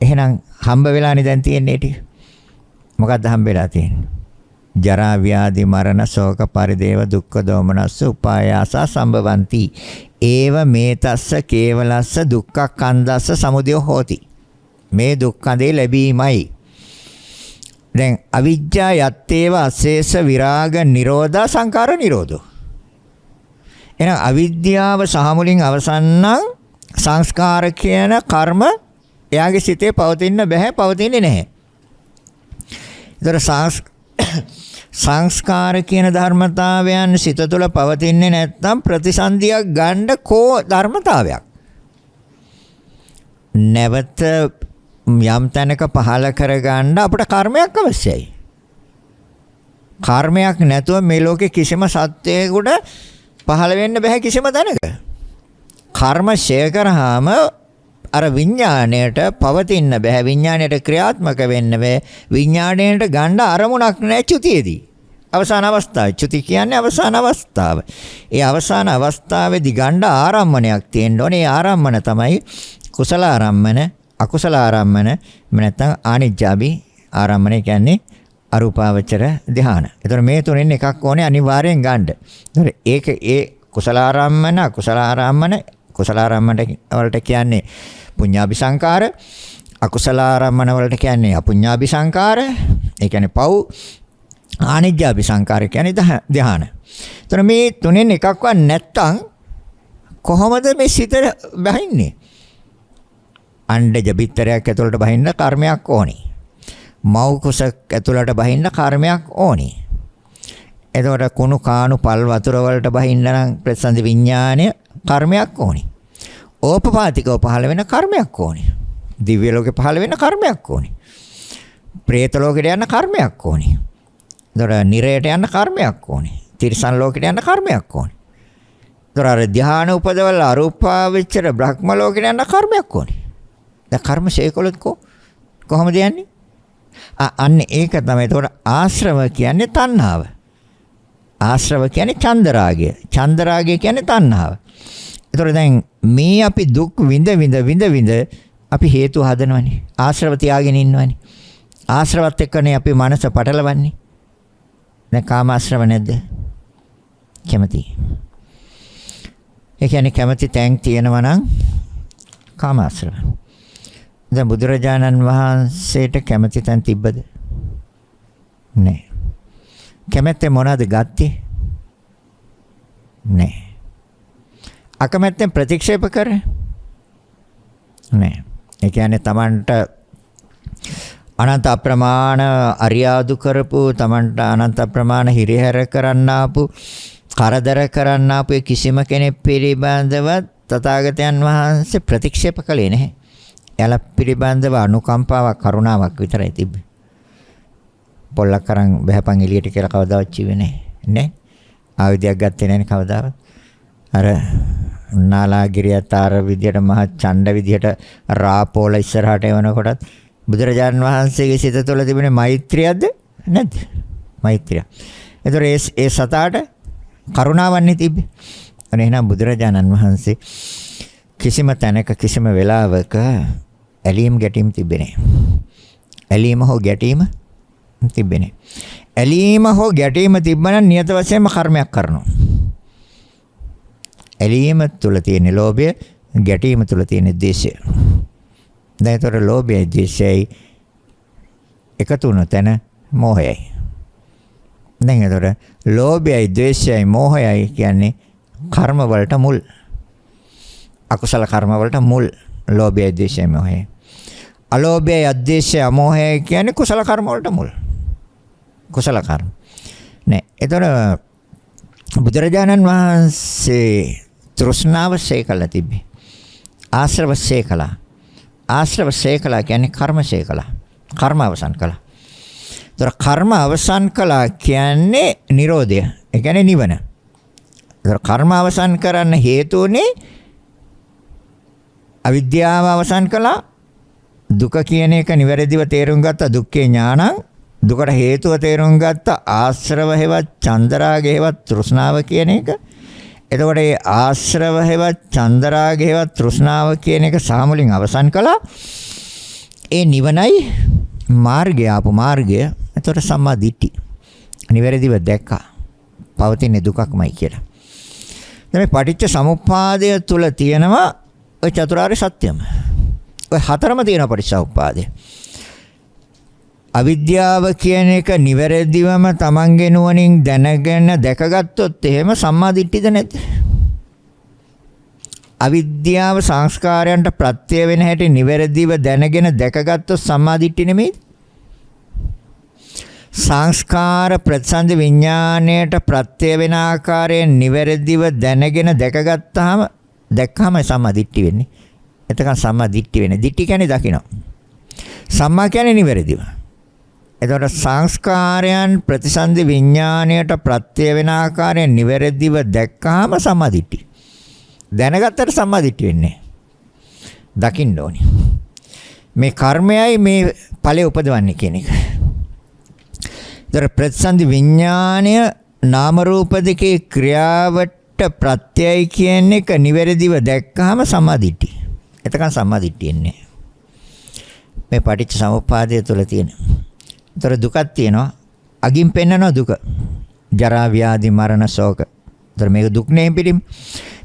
එහෙනම් හම්බ වෙලානේ දැන් තියෙන්නේ ටික. මොකක්ද හම්බ වෙලා තියෙන්නේ? ජරා ව්‍යාධි මරණ ශෝක පරිදේව දුක්ඛ දෝමනස්ස උපායාස සම්භවಂತಿ. ඒව මේතස්ස කේවලස්ස දුක්ඛ කන්දස්ස සමුදය හෝති. මේ දුක්ඛඳේ ලැබීමයි. දැන් අවිජ්ජා යත්තේව අශේෂ විරාග නිරෝධා සංඛාර නිරෝධෝ. එහෙනම් අවිද්‍යාව සහ මුලින් අවසන් නම් සංස්කාර කියන කර්ම එයාගේ සිතේ පවතින්න බෑ, පවතින්නේ නැහැ. ඒතර සංස්කාර කියන ධර්මතාවයන් සිත තුළ පවතින්නේ නැත්නම් ප්‍රතිසන්දියක් ගන්න කෝ ධර්මතාවයක්. නැවත යම් තැනක පහල කරගන්න අපට කර්මයක් අවශ්‍යයි. කර්මයක් නැතුව මේ ලෝකේ කිසිම සත්‍යයකට පහල වෙන්න බෑ කිසිම තැනක. කර්ම ෂය කරාම අර විඥාණයට පවතින්න බෑ, විඥාණයට ක්‍රියාත්මක වෙන්න බෑ, විඥාණයට ගන්න අරමුණක් නැහැ චුතියේදී. අවසාන අවස්ථාව. චුති කියන්නේ අවසාන අවස්ථාව. ඒ අවසාන අවස්ථාවේදී ගන්න ආරම්මණයක් තියෙන්න ඕනේ. ඒ ආරම්මන තමයි කුසල ආරම්මන, අකුසල ආරම්මන, නැත්නම් ආනිජ්ජාබි ආරම්මන කියන්නේ අරූපාවචර ධ්‍යාන. ඒතර මේ තුනෙන් එකක් ඕනේ අනිවාර්යෙන් ගන්න. ඒතර ඒක ඒ කුසලාරම්මන වලට කියන්නේ පුඤ්ඤාභි සංකාර. අකුසලාරම්මන වලට කියන්නේ අපුඤ්ඤාභි සංකාර. ඒ කියන්නේ පව්. ආනිජ්ජාභි සංකාර කියන්නේ ධ්‍යාන. එතන මේ තුනෙන් එකක්වත් නැත්තම් කොහොමද මේ සිත බහින්නේ? අණ්ඩජ බිත්තරයක් ඇතුළට බහින්න කර්මයක් ඕනි. මව් කුසක් ඇතුළට බහින්න කර්මයක් ඕනි. එතකොට කුණු කාණු පල් වතුර වලට බහින්න නම් ප්‍රතිසන්දි විඥානය කර්මයක් ඕනි. ඕපපාතිකව පහළ වෙන කර්මයක් ඕනි. දිව්‍ය ලෝකේ පහළ වෙන කර්මයක් ඕනි. പ്രേත ලෝකෙට යන කර්මයක් ඕනි. එතකොට නිරයට යන කර්මයක් ඕනි. තිරිසන් ලෝකෙට යන කර්මයක් ඕනි. එතකොට අර ධ්‍යාන උපදවල අරූපාවචර බ්‍රහ්ම ලෝකෙට යන කර්මයක් ඕනි. දැන් කර්ම ශේකොලත් කොහොමද යන්නේ? අන්න ඒක තමයි. එතකොට ආශ්‍රව කියන්නේ තණ්හාව. ආශ්‍රව කියන්නේ චන්දරාගය. චන්දරාගය කියන්නේ තණ්හාව. එතකොට දැන් මේ අපි දුක් විඳ අපි හේතු හදනවනේ. ආශ්‍රව තියාගෙන ඉන්නවනේ. ආශ්‍රවත් එක්කනේ අපි මනස පටලවන්නේ. දැන් කාමාශ්‍රව නැද්ද? කැමති. ඒ කියන්නේ කැමති තැන් තියෙනවා නම් කාමාශ්‍රව. දැන් බුදුරජාණන් වහන්සේට කැමති තැන් තිබ්බද? නැහැ. කැමැත්තෙන් මොනවද ගත්තේ? නැහැ. අකමැත්තෙන් ප්‍රතික්ෂේප කරේ? නැහැ. ඒ කියන්නේ Tamanට අනන්ත අප්‍රමාණ අරියාදු කරපු, Tamanට අනන්ත අප්‍රමාණ හිරිහැර කරන්න ආපු, කරදර කරන්න ආපු කිසිම කෙනෙක් පිළිබඳව තථාගතයන් වහන්සේ ප්‍රතික්ෂේප කළේ නැහැ. එයාලා පිළිබඳව අනුකම්පාවක්, කරුණාවක් විතරයි තිබ්බේ. පොල්ලක් කරන් බහැපන් එළියට කියලා කවදාවත් කිව්වේ නැහැ. නේ? ආයුධයක් ගත්තේ නැනේ කවදාවත්. අර නාලාගිරියත් අර විදියට මහ ඡණ්ඩ විදියට රාපෝල ඉස්සරහට එවනකොටත් බුදුරජාණන් වහන්සේගේ සිත තුළ තිබුණේ මෛත්‍රියක්ද නැද්ද? මෛත්‍රිය. ඒතර ඒ සතාට කරුණාවන්නේ තිබ්බේ. අනේ එහෙනම් බුදුරජාණන් වහන්සේ කිසිම තැනක කිසිම වෙලාවක ඇලීම් ගැටීම් තිබෙන්නේ නැහැ. ඇලීම හෝ ගැටීම තිබෙන්නේ නැහැ. ඇලීම හෝ ගැටීම තිබ්බනම් නියත වශයෙන්ම කර්මයක් කරනවා. ඇලීම තුල තියෙන ලෝභය, ගැටීම තුල තියෙන ද්වේෂය. දැන් ඒතර ලෝභයයි ද්වේෂයයි එකතු වුණ තැන මෝහයයි. දැන් ඒතර ලෝභයයි ද්වේෂයයි මෝහයයි කියන්නේ කර්ම වලට මුල්. අකුසල කර්ම වලට මුල් ලෝභයයි ද්වේෂයයි මෝහයයි. අලෝභයයි අද්වේෂයයි අමෝහයයි කියන්නේ කුසල කර්ම වලට මුල්. කුසල කර්ම. නේ. ඒතර බුදුරජාණන් වහන්සේ තෘෂ්ණාව ශේකලා තිබේ. ආශ්‍රව ශේකලා. ආශ්‍රව ශේකලා කියන්නේ කර්ම ශේකලා. කර්ම අවසන් කළා. ඒතර කර්ම අවසන් කළා කියන්නේ Nirodha. ඒ කියන්නේ නිවන. ඒතර කර්ම අවසන් කරන්න හේතුනේ අවිද්‍යාව අවසන් කළා. දුක කියන එක නිවැරදිව තේරුම් ගත්ත දුක්ඛේ ඥානං. දුකට හේතුව තේරුම් ගත්ත ආශ්‍රව හේවත් චන්දරාග හේවත් තෘෂ්ණාව කියන එක. එතකොට මේ ආශ්‍රව හේවත් චන්දරාග හේවත් තෘෂ්ණාව කියන එක සාමුලින් අවසන් කළා. ඒ නිවනයි මාර්ගය ආපු මාර්ගය. එතකොට සම්මා දිට්ඨි. නිවැරදිව දැක්කා. පවතින දුකක්මයි කියලා. දැන් මේ පටිච්ච සමුප්පාදය තුල තියෙනවා ඔය චතුරාර්ය සත්‍යම. ඔය හතරම තියෙන පටිච්චසමුප්පාදය. අවිද්‍යාව කියන එක නිවැරදිවම තමන්ගේ නුවණින් දැනගෙන දැකගත්තොත් එහෙම සම්මා දිට්ඨිද නැද්ද? අවිද්‍යාව සංස්කාරයන්ට ප්‍රත්‍ය වෙන හැටි නිවැරදිව දැනගෙන දැකගත්තොත් සම්මා දිට්ඨි නෙමෙයි. සංස්කාර ප්‍රතිසන්දි විඥාණයට ප්‍රත්‍ය වෙන ආකාරයෙන් නිවැරදිව දැනගෙන දැක්කම සම්මා දිට්ඨි වෙන්නේ. එතකන් සම්මා දිට්ඨි වෙන්නේ. දිට්ඨි කියන්නේ දකින්න. සම්මා කියන්නේ නිවැරදිව. එතකොට සංස්කාරයන් ප්‍රතිසන්දි විඥාණයට ප්‍රත්‍ය වෙන ආකාරයෙන් නිවැරදිව දැක්කාම සම්මා දිට්ඨි. දැනගත්තට සම්මා දිට්ඨි වෙන්නේ. දකින්න ඕනේ. මේ කර්මයයි මේ ඵලය උපදවන්නේ කියන එක. ඒතර ප්‍රතිසන්දි විඥාණය නාම රූප දෙකේ ක්‍රියාවට ප්‍රත්‍යයි කියන එක නිවැරදිව දැක්කහම සම්මා දිට්ඨි. එතකන් සම්මා දිට්ඨිය එන්නේ. මේ පටිච්ච සමුප්පාදය තුළ තියෙන. ඒතර දුකක් තියෙනවා. අගින් පෙන්නන දුක. ජරා ව්‍යාධි මරණ ශෝක ඒතර මේක දුක් නේ පිටින්.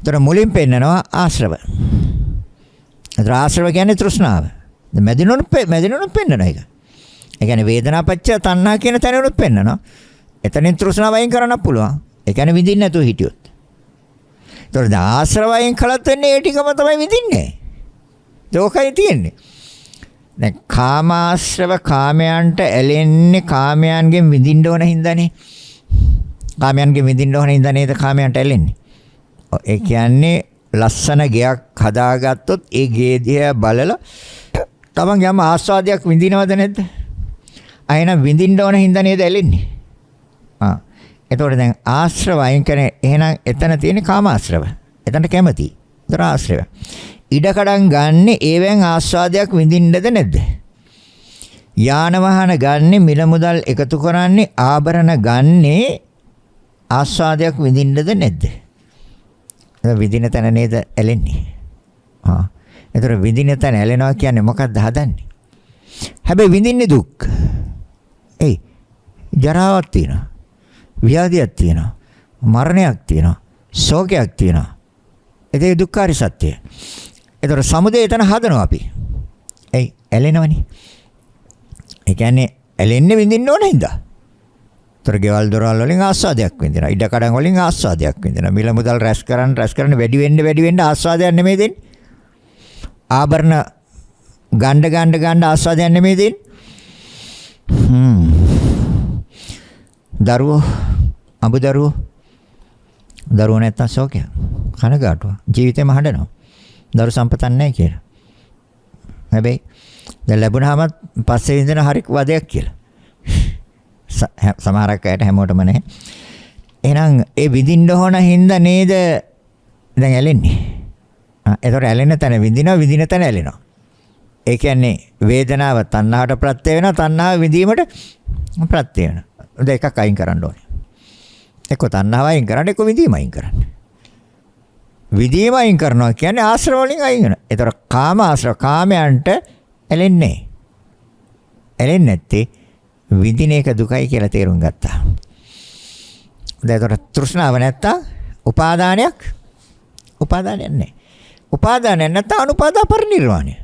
ඒතර මුලින් පෙන්නනවා ආශ්‍රව. ඒතර ආශ්‍රව කියන්නේ තෘෂ්ණාව. මැදිනුත් පෙන්නන එක. ඒ කියන්නේ වේදනාපච්චය තණ්හා කියන තැනනොත් පෙන්නනවා. එතනින් තෘෂ්ණාව වයින් කරන්න පුළුවන්. ඒ කියන්නේ විඳින්න නැතුව හිටියොත්. ඒතර ආශ්‍රවයෙන් කලත් වෙන්නේ ඒ ටිකම තමයි විඳින්නේ. ඒකයි තියෙන්නේ. දැන් කාමාශ්‍රව කාමයන්ට ඇලෙන්නේ කාමයන්ගෙන් විඳින්න ඕන හින්දානේ. කාමයන්ගෙන් විඳින්න ඕන හින්දා නේද කාමයන්ට ඇලෙන්නේ. ඒ කියන්නේ ලස්සන ගෙයක් හදාගත්තොත් ඒ ගේ දිහා බලලා තමන් යම් ආස්වාදයක් විඳිනවද නැද්ද? අයන විඳින්න ඕන හින්දා නේද ඇලෙන්නේ. එතකොට දැන් ආශ්‍රව අයින් කරන එහෙනම් එතන තියෙන කාමාශ්‍රව. එතනට කැමති. ඒතර ආශ්‍රව. ඉඩකඩම් ගන්න ඒවෙන් ආස්වාදයක් විඳින්නද නැද්ද? යාන වාහන ගන්න මිල මුදල් එකතු කරන්නේ ආභරණ ගන්නේ ආස්වාදයක් විඳින්නද නැද්ද? විඳින තැන නේද ඇලෙන්නේ. ඒතර විඳින තැන ඇලෙනවා කියන්නේ මොකක්ද හදන්නේ? හැබැයි විඳින්නේ දුක්. එයි ජරාවක් තියෙනවා. ව්‍යාධියක් තියෙනවා. මරණයක් තියෙනවා. ශෝකයක් තියෙනවා. ඒ දුක්ඛාරි සත්‍යය. ඒතර සමුදය එතන හදනවා අපි. එයි ඇලෙනවනේ. ඒ කියන්නේ ඇලෙන්නේ විඳින්න ඕන හින්දා. ඒතර ගෙවල් දොරවල් වලින් ආස්වාදයක් විඳිනවා. ඉඩ කඩම් වලින් ආස්වාදයක් විඳිනවා. මිල මුදල් රැස් කරන්න වැඩි වෙන්න ආස්වාදයක් නෙමෙයි දෙන්නේ. ආභරණ ගණ්ඩ ආස්වාදයක් නෙමෙයි දෙන්නේ. දරුවෝ නැත්තම් ශෝකයක්. කනගාටුව. ජීවිතේම හඬනවා. දරු සම්පතක් නැහැ කියලා. හැබැයි දැන් ලැබුණාම පස්සේ විඳින හරි වදයක් කියලා. සමහරක් අයට හැමෝටම නැහැ. එහෙනම් ඒ විඳින්න ඕන හින්දා නේද දැන් ඇලෙන්නේ. ඒතර ඇලෙන තැන විඳින තැන ඇලෙනවා. ඒ කියන්නේ වේදනාව තණ්හාවට ප්‍රත්‍ය වෙනවා, තණ්හාව විඳීමට ප්‍රත්‍ය වෙනවා. දෙකක් අයින් කරන්න ඕනේ. එක්ක තණ්හාව අයින් කරන්න, එක්ක විඳීම අයින් කරන්න. විඳීම අයින් කරනවා කියන්නේ ආශ්‍රව වලින් අයින් වෙනවා. ඒතර කාම ආශ්‍රව කාමයන්ට ඇලෙන්නේ නැත්තේ විඳින එක දුකයි කියලා තේරුම් ගත්තා. දැන් ඒතර තෘෂ්ණාව නැත්තම් උපාදානයක් නැහැ. උපාදානයක් නැත්තම් අනුපාදා පරිනිර්වාණය.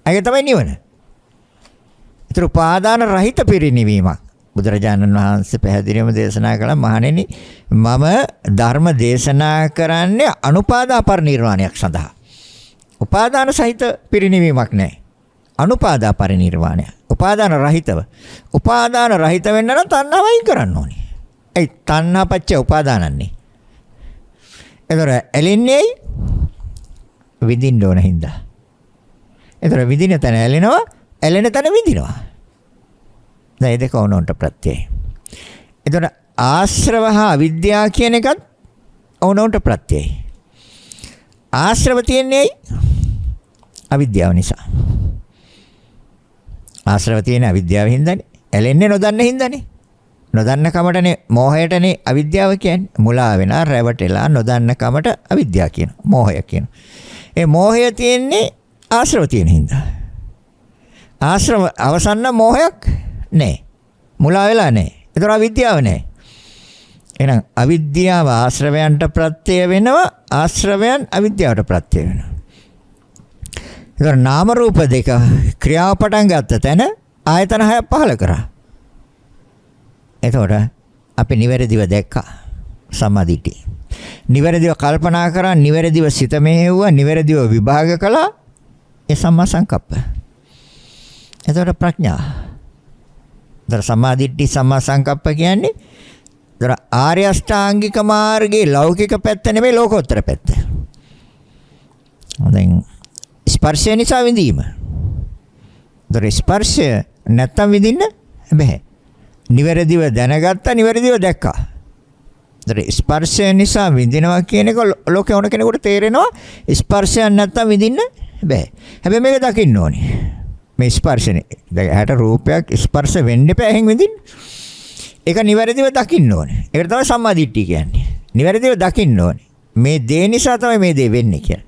ඒක තමයි නිවන. ඒතර උපාදාන රහිත පිරිනිවීමක්. බුදුරජාණන් වහන්සේ පැහැදිලිවම දේශනා කළා මහණෙනි මම ධර්ම දේශනා කරන්නේ අනුපාදා පරිනිර්වාණයක් සඳහා. උපාදාන සහිත පිරිනිවීමක් නැහැ. අනුපාදා පරිනිර්වාණය. උපාදාන රහිතව. උපාදාන රහිත වෙන්න නම් තණ්හාව අයින් කරන්න ඕනේ. ඒ තණ්හා පච්ච උපාදානන්නේ. ඒතර ඇලෙන්නේ විඳින්න ඕන හින්දා. ඒතර විඳින තැන ඇලෙනවා, ඇලෙන තැන විඳිනවා. දැන් ඒක ඕනොන්ට ප්‍රත්‍යයයි. ඒතර ආශ්‍රව හා අවිද්‍යාව කියන එකත් ඕනොන්ට ප්‍රත්‍යයයි. ආශ්‍රව තියන්නේ අවිද්‍යාව නිසා. ආශ්‍රව තියෙන අවිද්‍යාව හින්දානේ. ඇලෙන්නේ නොදන්න හින්දානේ. නොදන්න කමටනේ මෝහයටනේ අවිද්‍යාව කියන්නේ. මුලා වෙනා රැවටෙලා නොදන්න කමට අවිද්‍යාව කියන. මෝහය කියන. ඒ මෝහය තියෙන්නේ ආශ්‍රව තියෙන හින්දා. ආශ්‍රව අවසන්න මෝහයක් නැහැ. මුලා වෙලා නැහැ. ඒතර අවිද්‍යාව නැහැ. එහෙනම් අවිද්‍යාව ආශ්‍රවයන්ට ප්‍රත්‍ය වෙනවා. ආශ්‍රවයන් අවිද්‍යාවට ප්‍රත්‍ය වෙනවා. ඒතර නාම රූප දෙක ක්‍රියාව පටන් ගත්ත තැන ආයතන හය පහල කරා. එතකොට අපි නිවැරදිව දැක්කා සම්මාදිට්ඨිය. නිවැරදිව කල්පනා කරා, නිවැරදිව සිත මෙහෙවුවා, නිවැරදිව විභාග කළා. ඒ සම්මා සංකප්ප. එතකොට ප්‍රඥා. ඒතර සම්මාදිට්ඨි සම්මා සංකප්ප කියන්නේ ඒතර ආර්ය අෂ්ටාංගික මාර්ගයේ ලෞකික පැත්ත නෙමෙයි ලෝකෝත්තර පැත්ත. දැන් ස්පර්ශය නිසා විඳීම. ඒතර ස්පර්ශය නැත්තම් විඳින්න බෑ. නිවැරදිව දැනගත්තා, නිවැරදිව දැක්කා. ඒතර ස්පර්ශය නිසා විඳිනවා කියන එක ලෝකේ ඕන කෙනෙකුට තේරෙනවා. ස්පර්ශයක් නැත්තම් විඳින්න බෑ. හැබැයි මේක දකින්න ඕනේ. මේ ස්පර්ශනේ. දැන් ඇහැට රූපයක් ස්පර්ශ වෙන්න එපා එහෙන් විඳින්න. ඒක නිවැරදිව දකින්න ඕනේ. ඒකට තමයි සම්මාදිට්ඨිය කියන්නේ. නිවැරදිව දකින්න ඕනේ. මේ දේ නිසා තමයි මේ දේ වෙන්නේ කියලා.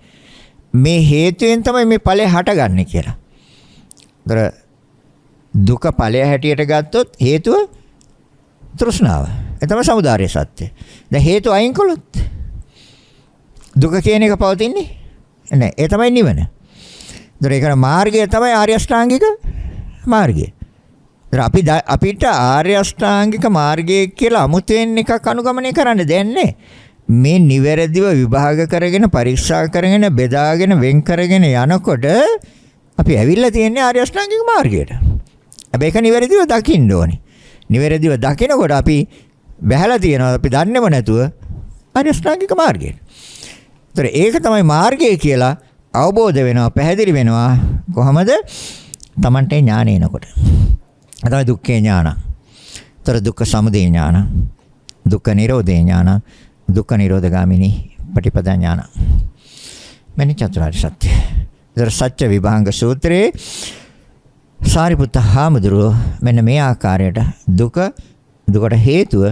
මේ හේතුවෙන් තමයි මේ ඵලය හටගන්නේ කියලා. දුක ඵලය හැටියට ගත්තොත් හේතුව තෘෂ්ණාව. ඒ තමයි සමුදාය සත්‍ය. දැන් හේතු අයින් කළොත් දුක කියන එක පවතින්නේ නැහැ. ඒ තමයි නිවන. ඒතර ඒකට මාර්ගය තමයි ආර්ය අෂ්ටාංගික මාර්ගය. අපිට ආර්ය අෂ්ටාංගික මාර්ගය කියලා අමුතෙන් එකක් අනුගමනය කරන්න දෙන්නේ මේ නිවැරදිව විභාග කරගෙන පරීක්ෂා කරගෙන බෙදාගෙන වෙන් කරගෙන යනකොට අපි ඇවිල්ලා තියෙන්නේ ආර්ය අෂ්ටාංගික මාර්ගයට. හැබැයි ඒක නිවැරදිව දකින්න ඕනේ. නිවැරදිව දකිනකොට අපි බහැලා තියෙනවා අපි දන්නේම නැතුව ආර්ය අෂ්ටාංගික මාර්ගයට. ඒතර ඒක තමයි මාර්ගය කියලා අවබෝධ වෙනවා පැහැදිලි වෙනවා කොහමද? Tamante ඥාන එනකොට. අතයි දුක්ඛේ ඥාන. තර දුක්ඛ සමුදය ඥාන. දුක්ඛ නිරෝධේ ඥාන. දුක්ඛ නිරෝධගාමිනී පටිපදා ඥාන. මෙනි චතුරාර්ය සත්‍ය. ඒතර සත්‍ය විභාංග සූත්‍රයේ සාරිපුත්ත හාමුදුරුවෝ මෙන්න මේ ආකාරයට දුකට හේතුව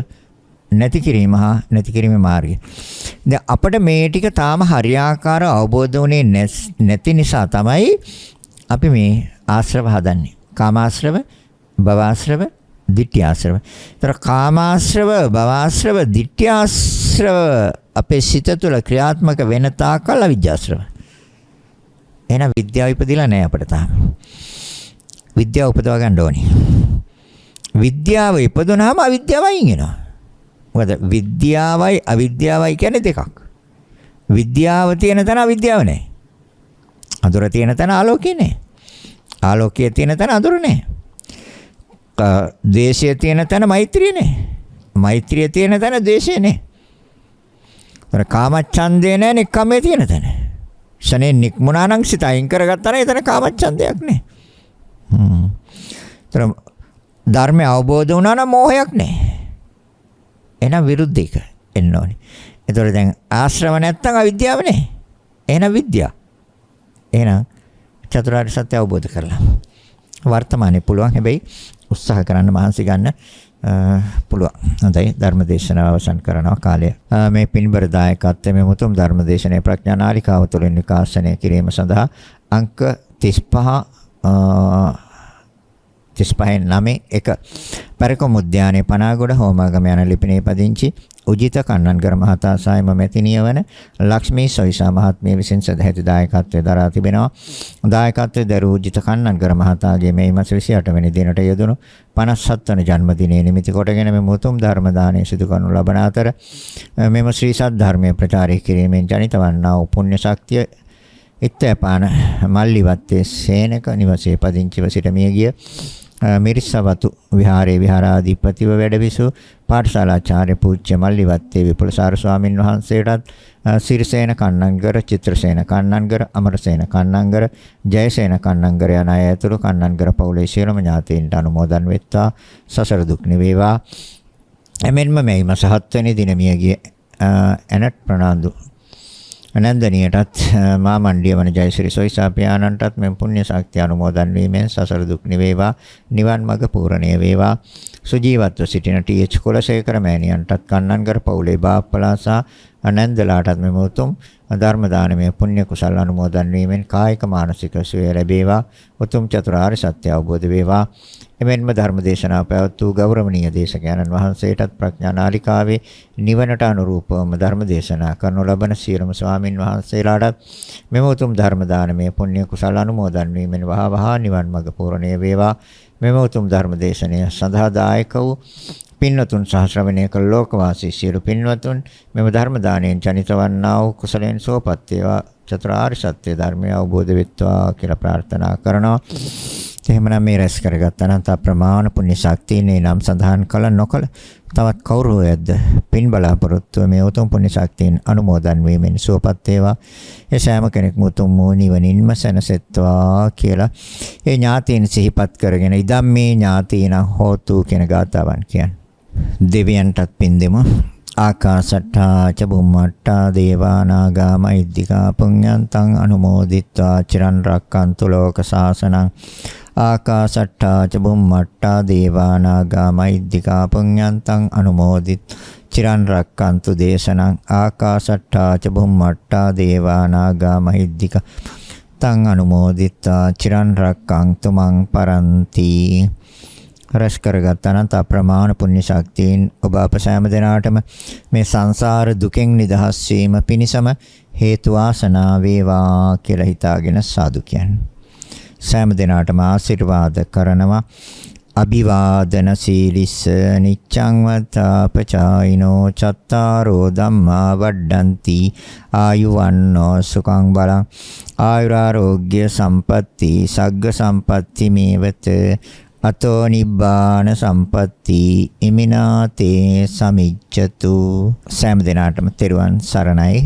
නැති කිරීම හා නැති කිරීමේ මාර්ගය. දැන් අපිට මේ ටික තාම හරියාකාර අවබෝධ වුණේ නැති නිසා තමයි අපි මේ ආශ්‍රව හදන්නේ. කාමාශ්‍රව, භවආශ්‍රව, ditthyaශ්‍රව. ඒතර කාමාශ්‍රව, භවආශ්‍රව, ditthyaශ්‍රව අපේ සිත තුළ ක්‍රියාත්මක වෙන තාකල් අවිජ්ජාශ්‍රව. එහෙනම් විද්‍යාව ඉපදිලා නැහැ අපිට තාම. විද්‍යාව උපදවා ගන්න ඕනේ. විද්‍යාව ඉපදුනහම අවිද්‍යාව අයින් වෙනවා. මොකද විද්‍යාවයි අවිද්‍යාවයි කියන්නේ දෙකක්. විද්‍යාව තියෙන තැන අවිද්‍යාව නැහැ. අඳුර තියෙන තැන ආලෝකය නැහැ. ආලෝකය තියෙන තැන අඳුර නැහැ. ද්වේෂය තියෙන තැන මෛත්‍රිය නැහැ. මෛත්‍රිය තියෙන තැන ද්වේෂය නැහැ. ඒතර කාමච්ඡන්දේ නැහැ නික්කම්මේ තියෙන තැන. ශනේ නික්මුණා නම් සිත අයින් කරගත්තා නම් එතන කාමච්ඡන්දයක් නැහැ. ඒතර ධර්මය අවබෝධ වුණා නම් මෝහයක් නැහැ. එහෙනම් විරුද්ධ එක එන්න ඕනේ. ඒතකොට දැන් ආශ්‍රව නැත්තම් අවිද්‍යාව නේ. එහෙනම් විද්‍යාව. එහෙනම් චතුරාර්ය සත්‍ය අවබෝධ කරලා වර්තමානයේ පුළුවන් හැබැයි උත්සාහ කරන්න මහන්සි ගන්න පුළුවන්. හොඳයි ධර්ම දේශනාව අවසන් කරනවා කාලය. මේ පින්බර දායකත්වයේ මේ මුතුම් ධර්ම දේශනාවේ ප්‍රඥා නාලිකාව තුළින් විකාශනය කිරීම සඳහා අංක 35 9 එක පෙරකොම් උද්‍යානයේ පනාගොඩ හෝමාගම යන ලිපිනේ පදිංචි උජිත කන්නන්ගර මහතා සායම මෙතිනිය වන ලක්ෂ්මී සොයිසා මහත්මිය විසින් සදැහැති දායකත්වයේ දරා තිබෙනවා. දායකත්වයේ දරූ උජිත කන්නන්ගර මහතාගේ මේ මාස 28 වෙනි දිනට යෙදුණු 57 වන ජන්මදිනයේ නිමිති කොටගෙන මේ මුතුම් ධර්ම දානය සිදු කරනු ලබන අතර මෙම ශ්‍රී සත්‍ය ධර්මයේ ප්‍රචාරය කිරීමෙන් ජනිත වන්නා වූ පුණ්‍ය ශක්තිය ඉත්තපාන මල්ලිවත්තේ සේනක නිවසේ පදිංචිව සිට මිය ගිය මිරිස්සවතු විහාරයේ විහාරාධිපතිව වැඩවිසු පාඨශාලාචාර්ය පූජ්‍ය මල්ලිවත්තේ විපුලසාර ස්වාමින් වහන්සේටත් සිරිසේන කන්නන්ගර, චිත්‍රසේන කන්නන්ගර, අමරසේන කන්නන්ගර, ජයසේන කන්නන්ගර යන අය ඇතුළු කන්නන්ගර පවුලේ සියලුම ඥාතීන්ට අනුමෝදන් වෙත්වා සසර දුක් නිවේවා. එමෙන්ම මේ මාස 7 වෙනි දින මිය ගිය ඇනට් ප්‍රනාන්දු අනන්දනියටත් මාමණ්ඩිය වන ජයශ්‍රී සොයිසා පියාණන්ටත් මෙම පුණ්‍ය ශක්තිය අනුමෝදන් වීමෙන් සසර දුක් නිවේවා, නිවන් මඟ පූර්ණේ වේවා. සුජීවත්ව සිටින ටීඑච් කුලශේඛර මෑණියන්ටත් කන්නන්ගර පවුලේ බාප්පලා සහ අනන්දලාටත් මෙම උතුම් ධර්ම දානමය පුණ්‍ය කුසල අනුමෝදන් වීමෙන් කායික මානසික සුවය ලැබේවා. උතුම් චතුරාර්ය සත්‍ය අවබෝධ වේවා. එමෙන්ම ධර්ම දේශනාව පැවැත් වූ ගෞරවනීය දේශකයන්න් වහන්සේටත් ප්‍රඥා නාලිකාවේ නිවනට අනුරූපවම ධර්ම දේශනා කරනු ලබන සියලුම ස්වාමින් වහන්සේලාටත් මෙම උතුම් ධර්ම දානමය පුණ්‍ය කුසල අනුමෝදන් වීමෙන් වහා නිවන් මඟ පූර්ණේ වේවා. මෙම උතුම් ධර්ම දේශනය සඳහා දායක වූ පින්වතුන් සහ ශ්‍රවණය කළ ලෝකවාසී සියලු පින්වතුන් මෙම ධර්ම දාණයෙන් ජනිත වන්නා වූ කුසලයෙන් සුවපත් වේවා. චතුරාර්ය සත්‍ය ධර්මය අවබෝධ වෙත්වා කියලා ප්‍රාර්ථනා කරනවා. එහෙමනම් මේ රැස් කරගත්ත අනන්ත ප්‍රමාණ පුණ්‍ය ශක්තියනේ නම් සඳහන් කළ නොකළ තවත් කවුරු හොයද්ද පින් බලාපොරොත්තු මේ උතුම් පුණ්‍ය ශක්තියෙන් අනුමෝදන් වීමෙන් සුවපත් වේවා. ඒ සෑම කෙනෙක්ම උතුම් වූ නිවනින්ම සැනසෙත්වා කියලා ඒ ඥාතීන් සිහිපත් කරගෙන ඉදම් මේ ඥාතීන හෝතු කියන ගාතාවන් කියන්නේ. දෙවියන්ටත් පින් දෙමු. ආකාසට්ඨා ච බුම්මට්ඨා දේවා නාග මහිද්దికා පුඤ්ඤන්තං අනුමෝදිත්වා චිරන් රක්칸තු ලෝක සාසනං. ආකාසට්ඨා ච බුම්මට්ඨා දේවා නාග මහිද්దికා පුඤ්ඤන්තං අනුමෝදිත් චිරන් රක්칸තු දේශනං. ආකාසට්ඨා ච බුම්මට්ඨා දේවා නාග මහිද්దికා තං අනුමෝදිත්වා චිරන් රක්칸තු මං පරන්ති. රැස් කරගත් අනන්ත අප්‍රමාණ පුණ්‍ය ශක්තියින් ඔබ අප සෑම දෙනාටම මේ සංසාර දුකෙන් නිදහස් වීම පිණිසම හේතු වාසනා වේවා කියලා හිතාගෙන සාදු කියන්නේ. සෑම දෙනාටම ආශිර්වාද කරනවා. අභිවාදන සීලිස්ස නිච්ඡං වත්තාපචායිනෝ චත්තාරෝ ධම්මා වඩ්ඩಂತಿ ආයුවන්නෝ සුඛං බලං ආයුරාෝග්‍ය සම්පatti සග්ග සම්පatti මේවත අතෝ නිබ්බාන සම්පatti ඉමිනාතේ සමිච්ඡතු. සෑම දිනාටම තෙරුවන් සරණයි.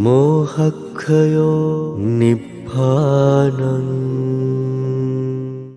මෝහක්ඛයෝ නිබ්බානං